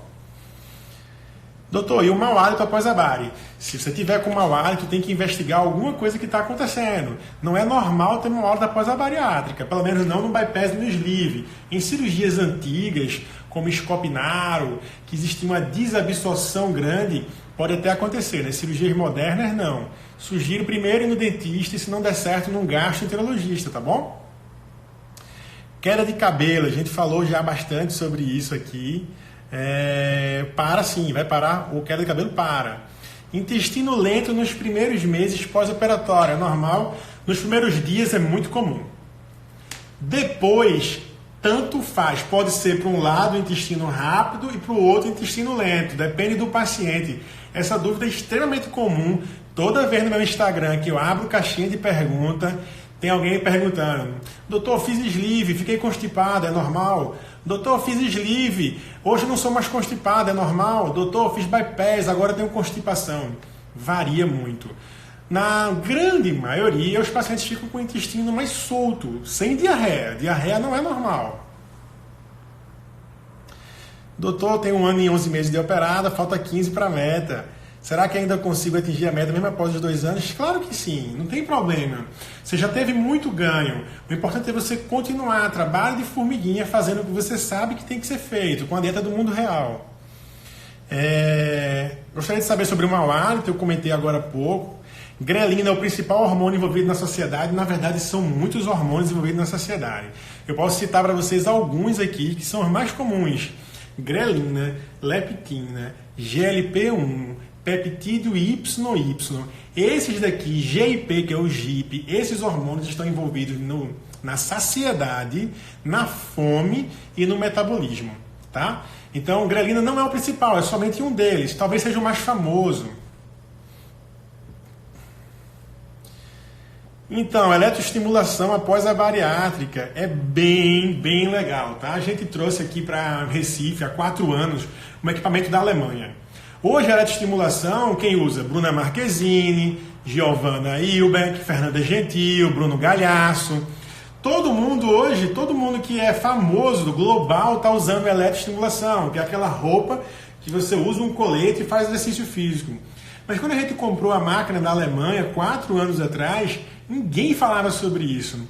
Doutor, e o mau hálito após a bari? Se você tiver com mau hálito, tem que investigar alguma coisa que está acontecendo. Não é normal ter mau hálito após a bariátrica, pelo menos não no bypass e no sleeve. Em cirurgias antigas, como escopinaro, que existia uma desabsorção grande, pode até acontecer. Nas cirurgias modernas, não. Sugiro primeiro ir no dentista e, se não der certo, num gastroenterologista, tá bom? Queda de cabelo, a gente falou já bastante sobre isso aqui. Para sim, vai parar, o queda de cabelo para. Intestino lento nos primeiros meses pós-operatório, é normal. Nos primeiros dias é muito comum. Depois, tanto faz, pode ser para um lado o intestino rápido e para o outro o intestino lento, depende do paciente. Essa dúvida é extremamente comum. Toda vez no meu Instagram que eu abro caixinha de pergunta, tem alguém perguntando: doutor, fiz sleeve, fiquei constipado, é normal? Doutor, fiz sleeve, hoje não sou mais constipado, é normal? Doutor, fiz bypass, agora tenho constipação. Varia muito. Na grande maioria, os pacientes ficam com o intestino mais solto, sem diarreia. Diarreia não é normal. Doutor, tenho 1 ano e 11 meses de operada, falta 15 para a meta. Será que ainda consigo atingir a meta mesmo após os 2 anos? Claro que sim, não tem problema. Você já teve muito ganho. O importante é você continuar, trabalho de formiguinha, fazendo o que você sabe que tem que ser feito, com a dieta do mundo real. Gostaria de saber sobre o mau hálito, eu comentei agora há pouco. Grelina é o principal hormônio envolvido na sociedade. Na verdade, são muitos hormônios envolvidos na sociedade. Eu posso citar para vocês alguns aqui, que são os mais comuns. Grelina, leptina, GLP-1, peptídeo YY. Esses daqui, GIP, que é o GIP, esses hormônios estão envolvidos na saciedade, na fome e no metabolismo. Tá? Então, grelina não é o principal, é somente um deles. Talvez seja o mais famoso. Então, eletroestimulação após a bariátrica é bem legal, tá? A gente trouxe aqui para Recife há 4 anos um equipamento da Alemanha. Hoje a eletroestimulação, quem usa? Bruna Marquezine, Giovanna Ilbeck, Fernanda Gentil, Bruno Galhaço. Todo mundo que é famoso do global está usando eletroestimulação, que é aquela roupa que você usa um colete e faz exercício físico. Mas quando a gente comprou a máquina da Alemanha 4 anos atrás, ninguém falava sobre isso.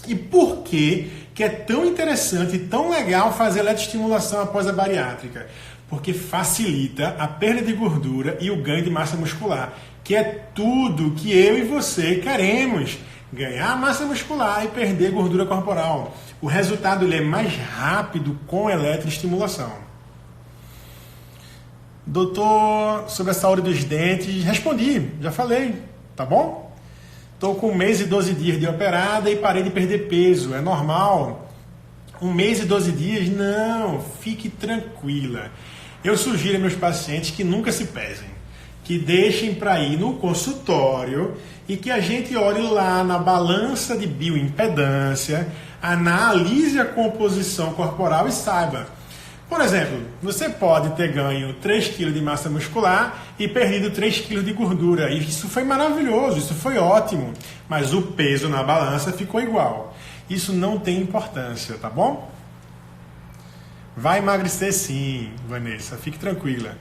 E por que é tão interessante e tão legal fazer eletroestimulação após a bariátrica? Porque facilita a perda de gordura e o ganho de massa muscular, que é tudo que eu e você queremos. Ganhar massa muscular e perder gordura corporal. O resultado ele é mais rápido com eletroestimulação. Doutor, sobre a saúde dos dentes, respondi, já falei, tá bom? Estou com 1 mês e 12 dias de operada e parei de perder peso, é normal? 1 mês e 12 dias? Não, fique tranquila. Eu sugiro aos meus pacientes que nunca se pesem, que deixem para ir no consultório e que a gente olhe lá na balança de bioimpedância, analise a composição corporal e saiba. Por exemplo, você pode ter ganho 3 kg de massa muscular e perdido 3 kg de gordura. E isso foi maravilhoso, isso foi ótimo. Mas o peso na balança ficou igual. isso não tem importância, tá bom? Vai emagrecer sim, Vanessa, fique tranquila.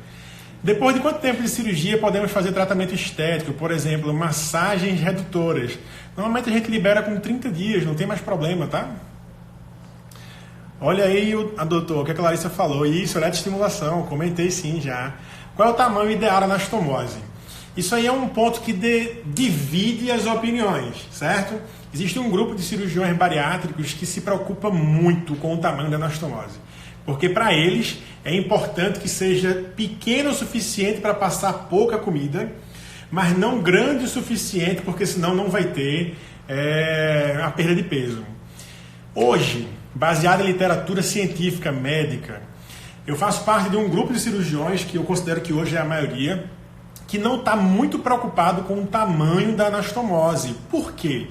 Depois de quanto tempo de cirurgia podemos fazer tratamento estético? Por exemplo, massagens redutoras. Normalmente a gente libera com 30 dias, não tem mais problema, tá? Olha aí, doutor, o que a Clarissa falou. Isso, eletroestimulação, comentei sim já. Qual é o tamanho ideal da anastomose? Isso aí é um ponto que divide as opiniões, certo? Existe um grupo de cirurgiões bariátricos que se preocupa muito com o tamanho da anastomose. Porque para eles é importante que seja pequeno o suficiente para passar pouca comida, mas não grande o suficiente, porque senão não vai ter a perda de peso. Hoje, baseado em literatura científica médica, eu faço parte de um grupo de cirurgiões, que eu considero que hoje é a maioria, que não está muito preocupado com o tamanho da anastomose. Por quê?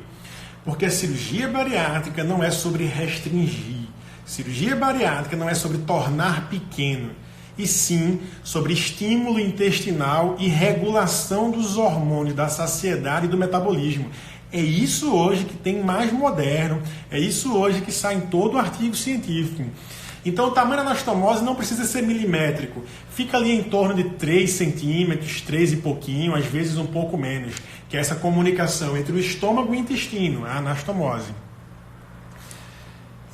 Porque a cirurgia bariátrica não é sobre restringir. Cirurgia bariátrica não é sobre tornar pequeno, e sim sobre estímulo intestinal e regulação dos hormônios, da saciedade e do metabolismo. É isso hoje que tem mais moderno, é isso hoje que sai em todo artigo científico. Então o tamanho da anastomose não precisa ser milimétrico, fica ali em torno de 3 centímetros, 3 e pouquinho, às vezes um pouco menos, que é essa comunicação entre o estômago e o intestino, a anastomose.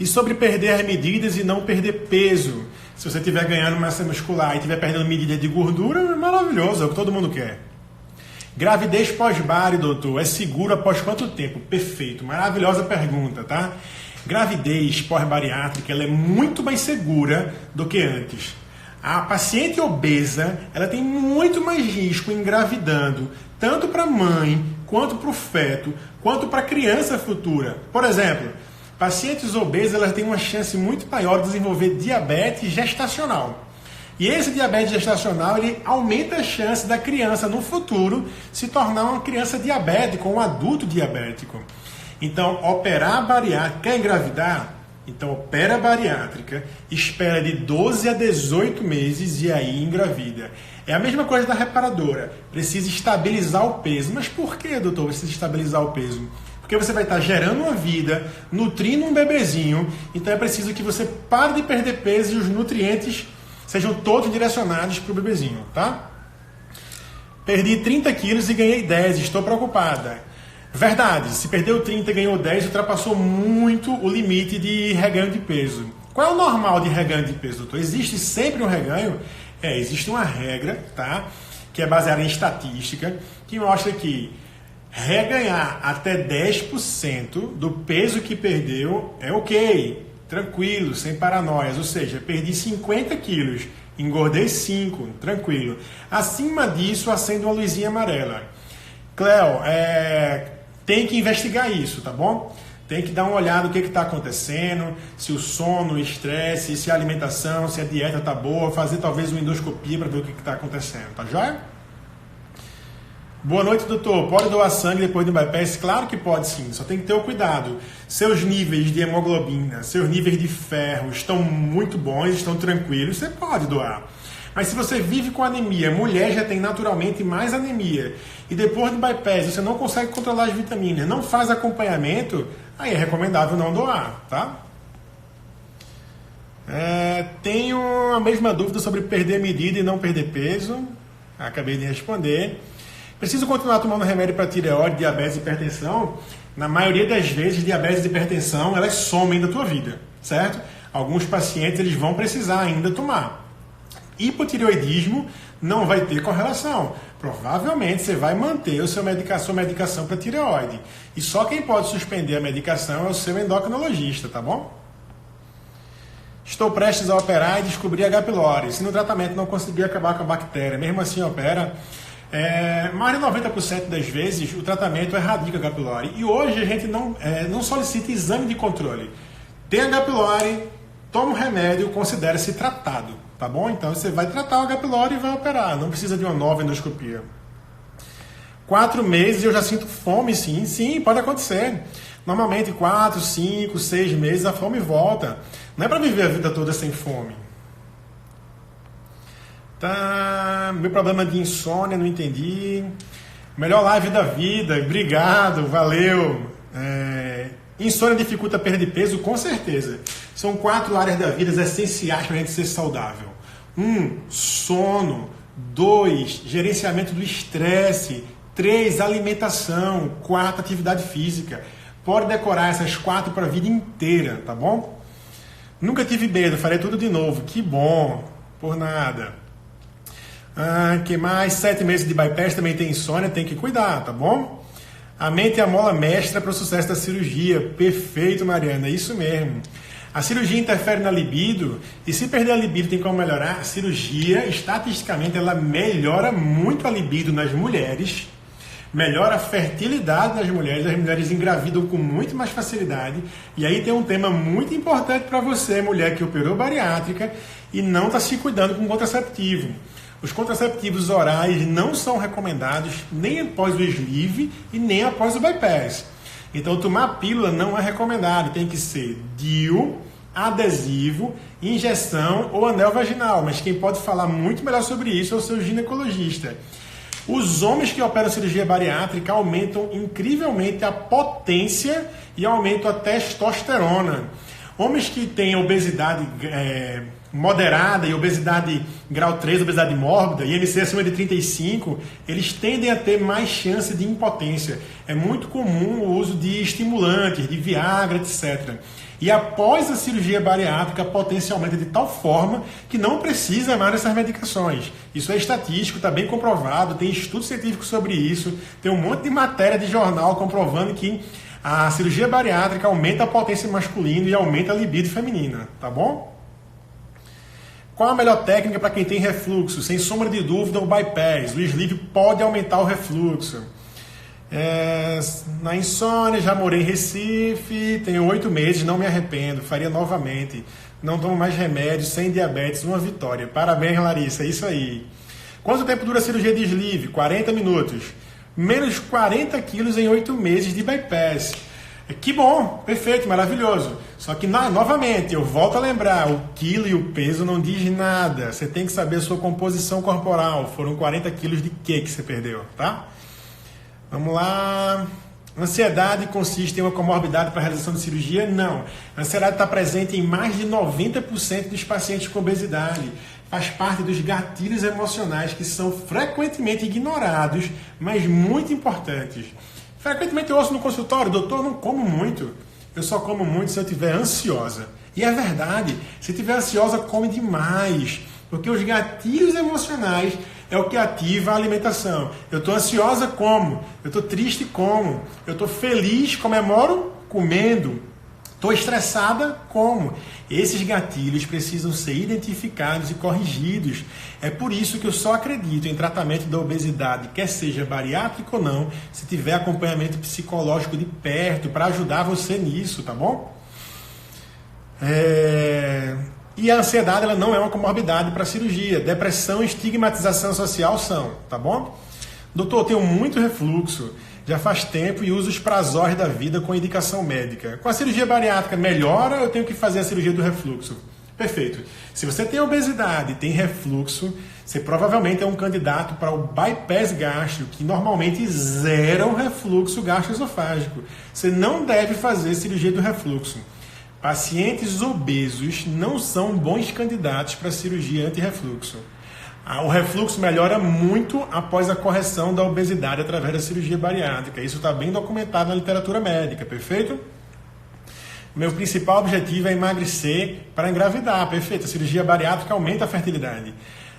E sobre perder as medidas e não perder peso. Se você estiver ganhando massa muscular e estiver perdendo medida de gordura, é maravilhoso, é o que todo mundo quer. Gravidez pós-bari, doutor, é seguro após quanto tempo? Perfeito, maravilhosa pergunta, tá? Gravidez pós-bariátrica, ela é muito mais segura do que antes. A paciente obesa, ela tem muito mais risco engravidando, tanto para a mãe, quanto para o feto, quanto para a criança futura. Por exemplo, pacientes obesas, elas têm uma chance muito maior de desenvolver diabetes gestacional. E esse diabetes gestacional, ele aumenta a chance da criança no futuro se tornar uma criança diabética, um adulto diabético. Então, operar bariátrica, quer engravidar? Então, opera bariátrica, espera de 12 a 18 meses e aí engravida. É a mesma coisa da reparadora, precisa estabilizar o peso. Mas por que, doutor, precisa estabilizar o peso? Porque você vai estar gerando uma vida, nutrindo um bebezinho, então é preciso que você pare de perder peso e os nutrientes sejam todos direcionados para o bebezinho, tá? Perdi 30 quilos e ganhei 10, estou preocupada. Verdade, se perdeu 30 e ganhou 10, ultrapassou muito o limite de reganho de peso. Qual é o normal de reganho de peso, doutor? Existe sempre um reganho? Existe uma regra, tá? Que é baseada em estatística, que mostra que reganhar até 10% do peso que perdeu é ok, tranquilo, sem paranoias. Ou seja, perdi 50 quilos, engordei 5, tranquilo. Acima disso, acende uma luzinha amarela. Cleo, tem que investigar isso, tá bom? Tem que dar uma olhada no que está acontecendo, se o sono, o estresse, se a alimentação, se a dieta está boa, fazer talvez uma endoscopia para ver o que está acontecendo, tá joia? Boa noite, doutor. Pode doar sangue depois do bypass? Claro que pode sim, só tem que ter o cuidado. Seus níveis de hemoglobina, seus níveis de ferro estão muito bons, estão tranquilos, você pode doar. Mas se você vive com anemia, mulher já tem naturalmente mais anemia, e depois do bypass você não consegue controlar as vitaminas, não faz acompanhamento, aí é recomendável não doar, tá? Tenho a mesma dúvida sobre perder medida e não perder peso. Acabei de responder. Preciso continuar tomando remédio para tireoide, diabetes e hipertensão? Na maioria das vezes, diabetes e hipertensão, elas somem da tua vida, certo? Alguns pacientes eles vão precisar ainda tomar. Hipotireoidismo não vai ter correlação. Provavelmente você vai manter sua medicação para tireoide. E só quem pode suspender a medicação é o seu endocrinologista, tá bom? Estou prestes a operar e descobri H. pylori. Se no tratamento não conseguir acabar com a bactéria, mesmo assim opera... mais de 90% das vezes o tratamento erradica H. pylori. E hoje a gente não solicita exame de controle. Tem H. pylori, toma um remédio, considera-se tratado, tá bom? Então você vai tratar o H. pylori e vai operar, não precisa de uma nova endoscopia. 4 meses eu já sinto fome, sim, pode acontecer. Normalmente 4, 5, 6 meses a fome volta. Não é para viver a vida toda sem fome. Tá, meu problema de insônia, não entendi. Melhor live da vida, obrigado, valeu. Insônia dificulta a perda de peso? Com certeza. São 4 áreas da vida essenciais para a gente ser saudável. 1, sono. 2, gerenciamento do estresse. 3, alimentação. 4, atividade física. Pode decorar essas 4 para a vida inteira, tá bom? Nunca tive medo, farei tudo de novo. Que bom, por nada. Que mais? 7 meses de bypass, também tem insônia, tem que cuidar, tá bom? A mente é a mola mestra para o sucesso da cirurgia. Perfeito, Mariana, é isso mesmo. A cirurgia interfere na libido, e se perder a libido tem como melhorar? A cirurgia, estatisticamente, ela melhora muito a libido nas mulheres, melhora a fertilidade das mulheres, as mulheres engravidam com muito mais facilidade. E aí tem um tema muito importante para você, mulher que operou bariátrica e não está se cuidando com contraceptivo. Os contraceptivos orais não são recomendados nem após o sleeve e nem após o bypass. Então, tomar pílula não é recomendado. Tem que ser DIU, adesivo, injeção ou anel vaginal. Mas quem pode falar muito melhor sobre isso é o seu ginecologista. Os homens que operam cirurgia bariátrica aumentam incrivelmente a potência e aumentam a testosterona. Homens que têm obesidade moderada e obesidade grau 3, obesidade mórbida, IMC acima de 35, eles tendem a ter mais chance de impotência. É muito comum o uso de estimulantes, de Viagra, etc. E após a cirurgia bariátrica, a potência aumenta de tal forma que não precisa mais dessas medicações. Isso é estatístico, está bem comprovado, tem estudo científico sobre isso, tem um monte de matéria de jornal comprovando que a cirurgia bariátrica aumenta a potência masculina e aumenta a libido feminina, tá bom? Qual a melhor técnica para quem tem refluxo? Sem sombra de dúvida, o bypass. O sleeve pode aumentar o refluxo. Na insônia, já morei em Recife, tenho 8 meses, não me arrependo, faria novamente. Não tomo mais remédios, sem diabetes, uma vitória. Parabéns, Larissa, é isso aí. Quanto tempo dura a cirurgia de sleeve? 40 minutos. Menos 40 quilos em 8 meses de bypass. Que bom, perfeito, maravilhoso. Só que, novamente, eu volto a lembrar, o quilo e o peso não diz nada. Você tem que saber a sua composição corporal. Foram 40 quilos de quê que você perdeu, tá? Vamos lá. Ansiedade consiste em uma comorbidade para a realização de cirurgia? Não. A ansiedade está presente em mais de 90% dos pacientes com obesidade. Faz parte dos gatilhos emocionais que são frequentemente ignorados, mas muito importantes. Frequentemente eu ouço no consultório, doutor, eu não como muito. Eu só como muito se eu estiver ansiosa. E é verdade, se estiver ansiosa, come demais. Porque os gatilhos emocionais é o que ativa a alimentação. Eu estou ansiosa, como. Eu estou triste, como. Eu estou feliz, comemoro, comendo. Estou estressada, como. Esses gatilhos precisam ser identificados e corrigidos. É por isso que eu só acredito em tratamento da obesidade, quer seja bariátrico ou não, se tiver acompanhamento psicológico de perto, para ajudar você nisso, tá bom? E a ansiedade ela não é uma comorbidade para cirurgia. Depressão e estigmatização social são, tá bom? Doutor, eu tenho muito refluxo. Já faz tempo e uso os prazóis da vida com indicação médica. Com a cirurgia bariátrica, melhora ou eu tenho que fazer a cirurgia do refluxo? Perfeito. Se você tem obesidade e tem refluxo, você provavelmente é um candidato para o bypass gástrico, que normalmente zera o refluxo gastroesofágico. Você não deve fazer cirurgia do refluxo. Pacientes obesos não são bons candidatos para cirurgia anti-refluxo. O refluxo melhora muito após a correção da obesidade através da cirurgia bariátrica. Isso está bem documentado na literatura médica, perfeito? Meu principal objetivo é emagrecer para engravidar, perfeito? A cirurgia bariátrica aumenta a fertilidade.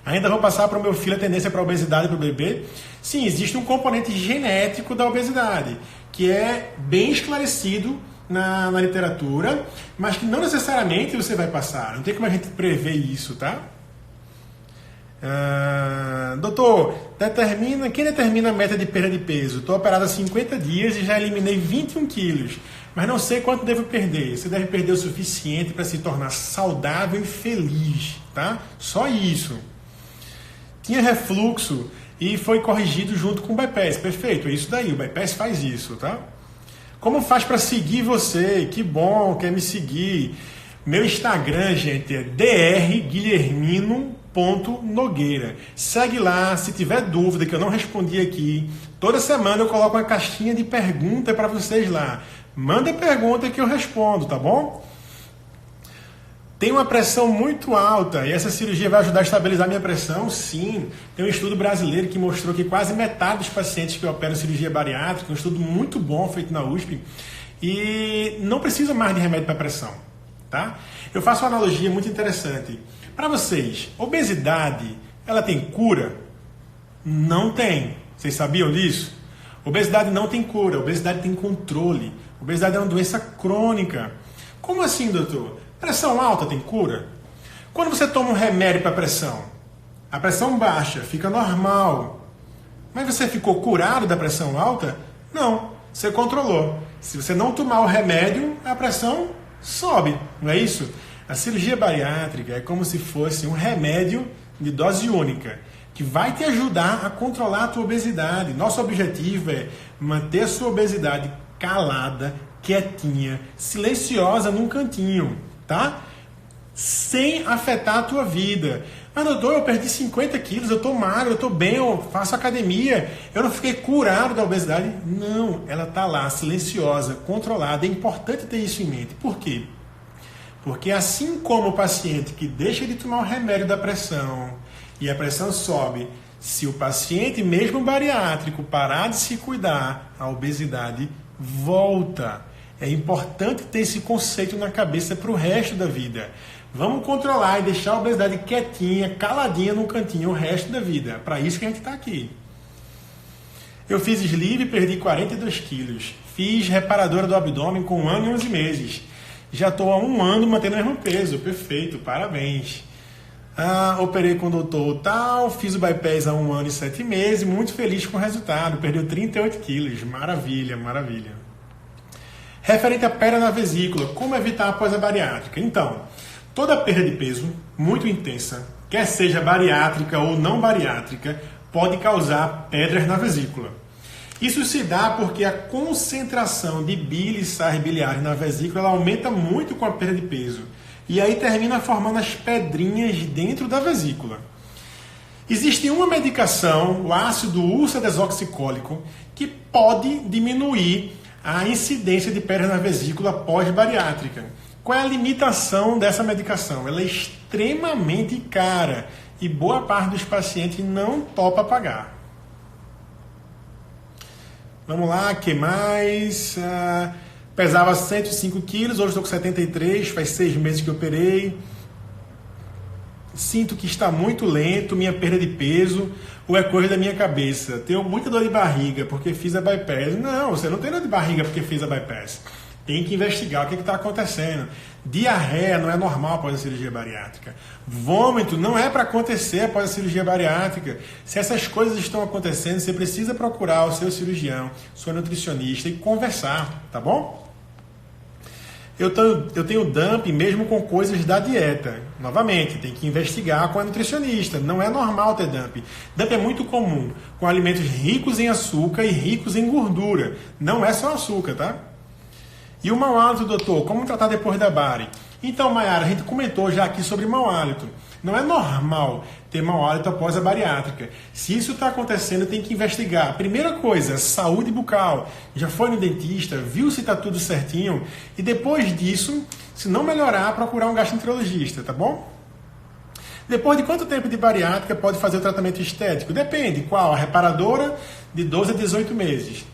Ainda vou passar para o meu filho a tendência para a obesidade para o bebê? Sim, existe um componente genético da obesidade, que é bem esclarecido na literatura, mas que não necessariamente você vai passar. Não tem como a gente prever isso, tá? Doutor, quem determina a meta de perda de peso? Estou operado há 50 dias e já eliminei 21 quilos, mas não sei quanto devo perder. Você deve perder o suficiente para se tornar saudável e feliz, tá? Só isso. Tinha refluxo e foi corrigido junto com o bypass. Perfeito, é isso daí, o bypass faz isso, tá? Como faz para seguir você? Que bom, quer me seguir. Meu Instagram, gente, é drguilhermino.nogueira. Segue lá, se tiver dúvida que eu não respondi aqui, toda semana eu coloco uma caixinha de pergunta para vocês lá. Manda pergunta que eu respondo, tá bom? Tem uma pressão muito alta e essa cirurgia vai ajudar a estabilizar minha pressão? Sim. Tem um estudo brasileiro que mostrou que quase metade dos pacientes que operam cirurgia bariátrica, um estudo muito bom feito na USP, e não precisa mais de remédio para pressão, tá? Eu faço uma analogia muito interessante. Para vocês, obesidade, ela tem cura? Não tem. Vocês sabiam disso? Obesidade não tem cura, obesidade tem controle. Obesidade é uma doença crônica. Como assim, doutor? Pressão alta tem cura? Quando você toma um remédio para pressão, a pressão baixa, fica normal. Mas você ficou curado da pressão alta? Não, você controlou. Se você não tomar o remédio, a pressão sobe, não é isso? A cirurgia bariátrica é como se fosse um remédio de dose única, que vai te ajudar a controlar a tua obesidade. Nosso objetivo é manter a sua obesidade calada, quietinha, silenciosa num cantinho, tá? Sem afetar a tua vida. Mas doutor, eu perdi 50 quilos, eu tô magro, eu tô bem, eu faço academia, eu não fiquei curado da obesidade. Não, ela tá lá, silenciosa, controlada. É importante ter isso em mente. Por quê? Porque assim como o paciente que deixa de tomar o remédio da pressão e a pressão sobe, se o paciente, mesmo bariátrico, parar de se cuidar, a obesidade volta. É importante ter esse conceito na cabeça para o resto da vida. Vamos controlar e deixar a obesidade quietinha, caladinha no cantinho o resto da vida. É para isso que a gente está aqui. Eu fiz sleeve e perdi 42 quilos. Fiz reparadora do abdômen com 1 ano e 11 meses. Já estou há 1 ano mantendo o mesmo peso. Perfeito, parabéns. Operei com o doutor tal, fiz o bypass há 1 ano e 7 meses, muito feliz com o resultado. Perdeu 38 quilos. Maravilha, maravilha. Referente à pedra na vesícula, como evitar após a bariátrica? Então, toda perda de peso muito intensa, quer seja bariátrica ou não bariátrica, pode causar pedras na vesícula. Isso se dá porque a concentração de bile e sais biliares na vesícula ela aumenta muito com a perda de peso. E aí termina formando as pedrinhas dentro da vesícula. Existe uma medicação, o ácido ursodesoxicólico, que pode diminuir a incidência de pedras na vesícula pós-bariátrica. Qual é a limitação dessa medicação? Ela é extremamente cara e boa parte dos pacientes não topa pagar. Vamos lá, o que mais? Pesava 105 quilos, hoje estou com 73, faz 6 meses que eu operei. Sinto que está muito lento, minha perda de peso, ou é coisa da minha cabeça? Tenho muita dor de barriga porque fiz a bypass. Não, você não tem dor de barriga porque fez a bypass. Tem que investigar o que está acontecendo. Diarreia não é normal após a cirurgia bariátrica. Vômito não é para acontecer após a cirurgia bariátrica. Se essas coisas estão acontecendo, você precisa procurar o seu cirurgião, sua nutricionista e conversar, tá bom? Eu tenho dump mesmo com coisas da dieta. Novamente, tem que investigar com a nutricionista. Não é normal ter dump. Dump é muito comum, com alimentos ricos em açúcar e ricos em gordura. Não é só açúcar, tá? E o mau hálito, doutor, como tratar depois da bari? Então, Mayara, a gente comentou já aqui sobre mau hálito. Não é normal ter mau hálito após a bariátrica. Se isso está acontecendo, tem que investigar. Primeira coisa, saúde bucal. Já foi no dentista, viu se está tudo certinho. E depois disso, se não melhorar, procurar um gastroenterologista, tá bom? Depois de quanto tempo de bariátrica pode fazer o tratamento estético? Depende. Qual? A reparadora de 12 a 18 meses.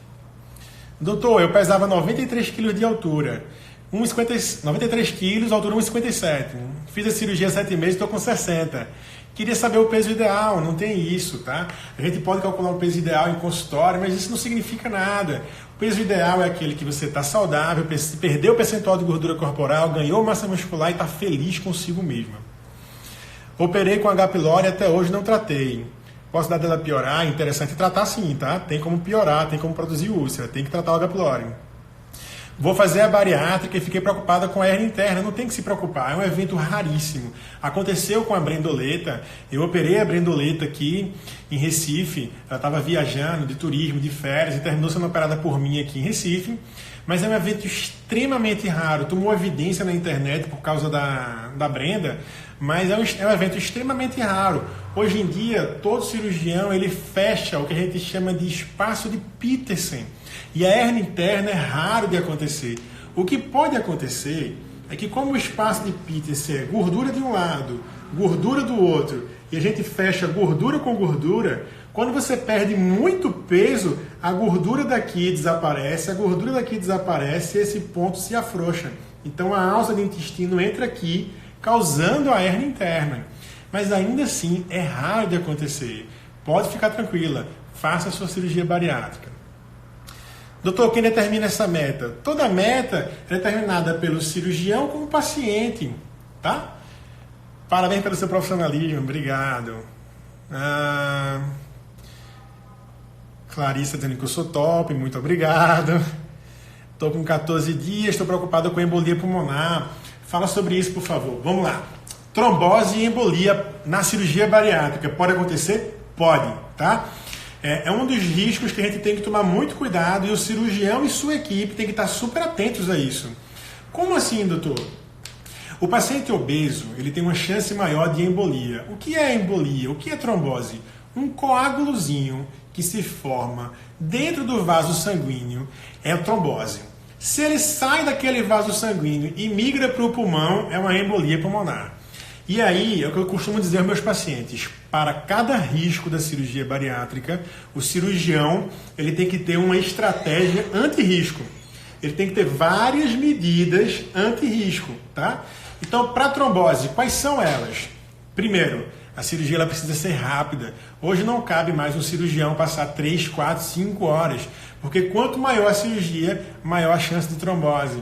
Doutor, eu pesava 93 quilos de altura. 93 quilos, altura 1,57. Fiz a cirurgia há 7 meses, estou com 60. Queria saber o peso ideal, não tem isso, tá? A gente pode calcular um peso ideal em consultório, mas isso não significa nada. O peso ideal é aquele que você está saudável, perdeu o percentual de gordura corporal, ganhou massa muscular e está feliz consigo mesmo. Operei com H. pylori e até hoje não tratei. Posso dar dela piorar? Interessante tratar sim, tá? Tem como piorar, tem como produzir úlcera, tem que tratar o H. pylori. Vou fazer a bariátrica e fiquei preocupada com a hernia interna. Não tem que se preocupar, é um evento raríssimo. Aconteceu com a Brendoleta, eu operei a Brendoleta aqui em Recife, ela estava viajando de turismo, de férias e terminou sendo operada por mim aqui em Recife. Mas é um evento extremamente raro, tomou evidência na internet por causa da Brenda, mas é um evento extremamente raro. Hoje em dia, todo cirurgião ele fecha o que a gente chama de espaço de Petersen. E a hérnia interna é raro de acontecer. O que pode acontecer é que, como o espaço de Petersen é gordura de um lado, gordura do outro, e a gente fecha gordura com gordura, quando você perde muito peso, a gordura daqui desaparece, a gordura daqui desaparece e esse ponto se afrouxa. Então a alça do intestino entra aqui, causando a hérnia interna. Mas ainda assim é raro de acontecer. Pode ficar tranquila, faça a sua cirurgia bariátrica. Doutor, quem determina essa meta? Toda meta é determinada pelo cirurgião como paciente, tá? Parabéns pelo seu profissionalismo, obrigado. Clarissa dizendo que eu sou top, muito obrigado. Estou com 14 dias, estou preocupado com embolia pulmonar. Fala sobre isso, por favor. Vamos lá. Trombose e embolia na cirurgia bariátrica. Pode acontecer? Pode, tá? É um dos riscos que a gente tem que tomar muito cuidado e o cirurgião e sua equipe tem que estar super atentos a isso. Como assim, doutor? O paciente obeso, ele tem uma chance maior de embolia. O que é embolia? O que é trombose? Um coágulozinho que se forma dentro do vaso sanguíneo é a trombose. Se ele sai daquele vaso sanguíneo e migra para o pulmão, é uma embolia pulmonar. E aí, é o que eu costumo dizer aos meus pacientes, para cada risco da cirurgia bariátrica, o cirurgião ele tem que ter uma estratégia anti-risco. Ele tem que ter várias medidas anti-risco, tá? Então, para trombose, quais são elas? Primeiro, a cirurgia ela precisa ser rápida. Hoje não cabe mais um cirurgião passar 3, 4, 5 horas, porque quanto maior a cirurgia, maior a chance de trombose.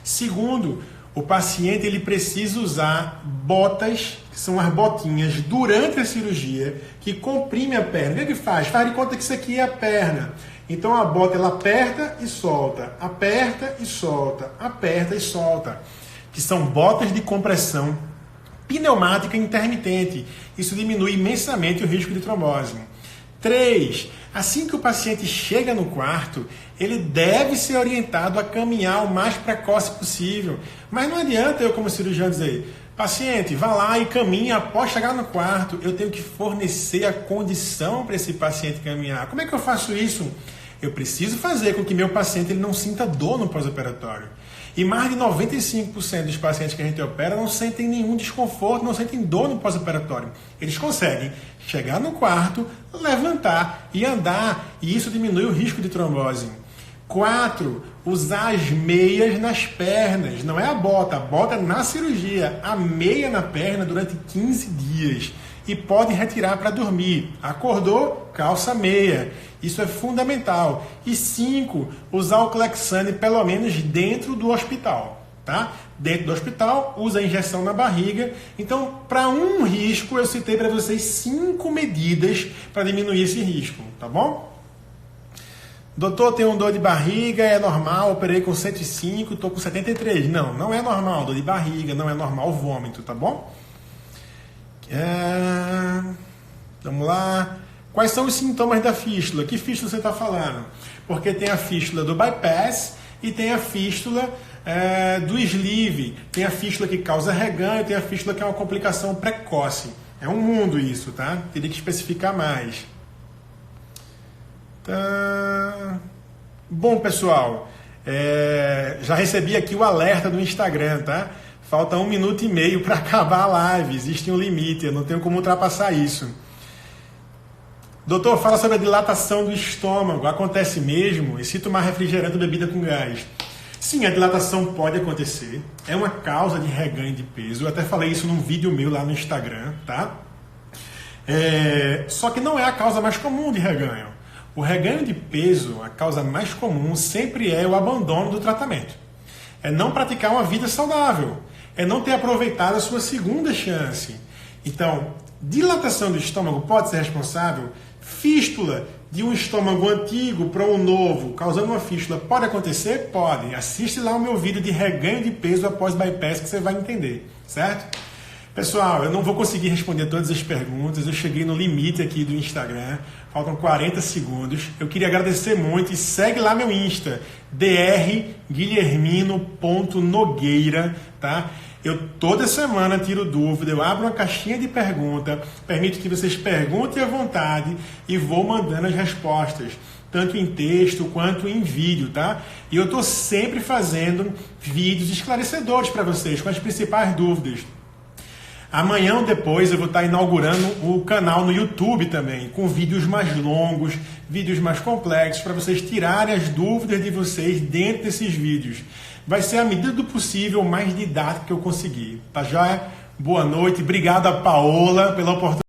Segundo, o paciente ele precisa usar botas, que são as botinhas, durante a cirurgia, que comprime a perna. O que é que faz? Faz de conta que isso aqui é a perna. Então a bota ela aperta e solta, aperta e solta, aperta e solta. Que são botas de compressão pneumática intermitente. Isso diminui imensamente o risco de trombose. 3. Assim que o paciente chega no quarto, ele deve ser orientado a caminhar o mais precoce possível. Mas não adianta eu, como cirurgião, dizer: paciente, vá lá e caminhe após chegar no quarto. Eu tenho que fornecer a condição para esse paciente caminhar. Como é que eu faço isso? Eu preciso fazer com que meu paciente ele não sinta dor no pós-operatório. E mais de 95% dos pacientes que a gente opera não sentem nenhum desconforto, não sentem dor no pós-operatório. Eles conseguem chegar no quarto, levantar e andar, e isso diminui o risco de trombose. 4. Usar as meias nas pernas. Não é a bota na cirurgia. A meia na perna durante 15 dias. E pode retirar para dormir. Acordou, calça a meia. Isso é fundamental. E 5, usar o Clexane pelo menos dentro do hospital. Tá? Dentro do hospital, usa a injeção na barriga. Então, para um risco, eu citei para vocês 5 medidas para diminuir esse risco. Tá bom? Doutor, tenho dor de barriga, é normal, operei com 105, estou com 73. Não, não é normal dor de barriga, não é normal vômito, tá bom? Vamos lá. Quais são os sintomas da fístula? Que fístula você está falando? Porque tem a fístula do bypass e tem a fístula do sleeve. Tem a fístula que causa reganho, tem a fístula que é uma complicação precoce. É um mundo isso, tá? Teria que especificar mais. Tá. Bom, pessoal, já recebi aqui o alerta do Instagram, tá? Falta 1 minuto e meio para acabar a live. Existe um limite, eu não tenho como ultrapassar isso. Doutor, fala sobre a dilatação do estômago. Acontece mesmo? E se tomar refrigerante ou bebida com gás? Sim, a dilatação pode acontecer. É uma causa de reganho de peso. Eu até falei isso num vídeo meu lá no Instagram, tá? Só que não é a causa mais comum de reganho. O reganho de peso, a causa mais comum sempre é o abandono do tratamento. É não praticar uma vida saudável. É não ter aproveitado a sua segunda chance. Então, dilatação do estômago pode ser responsável? Fístula de um estômago antigo para um novo, causando uma fístula, pode acontecer? Pode. Assiste lá o meu vídeo de reganho de peso após bypass que você vai entender, certo? Pessoal, eu não vou conseguir responder todas as perguntas, eu cheguei no limite aqui do Instagram, faltam 40 segundos. Eu queria agradecer muito e segue lá meu Insta, drguilhermino.nogueira, tá? Eu toda semana tiro dúvida, eu abro uma caixinha de pergunta, permito que vocês perguntem à vontade e vou mandando as respostas, tanto em texto quanto em vídeo, tá? E eu estou sempre fazendo vídeos esclarecedores para vocês, com as principais dúvidas. Amanhã ou depois eu vou estar inaugurando o canal no YouTube também, com vídeos mais longos, vídeos mais complexos, para vocês tirarem as dúvidas de vocês dentro desses vídeos. Vai ser à medida do possível o mais didático que eu conseguir. Tá joia? Boa noite, obrigado a Paola pela oportunidade.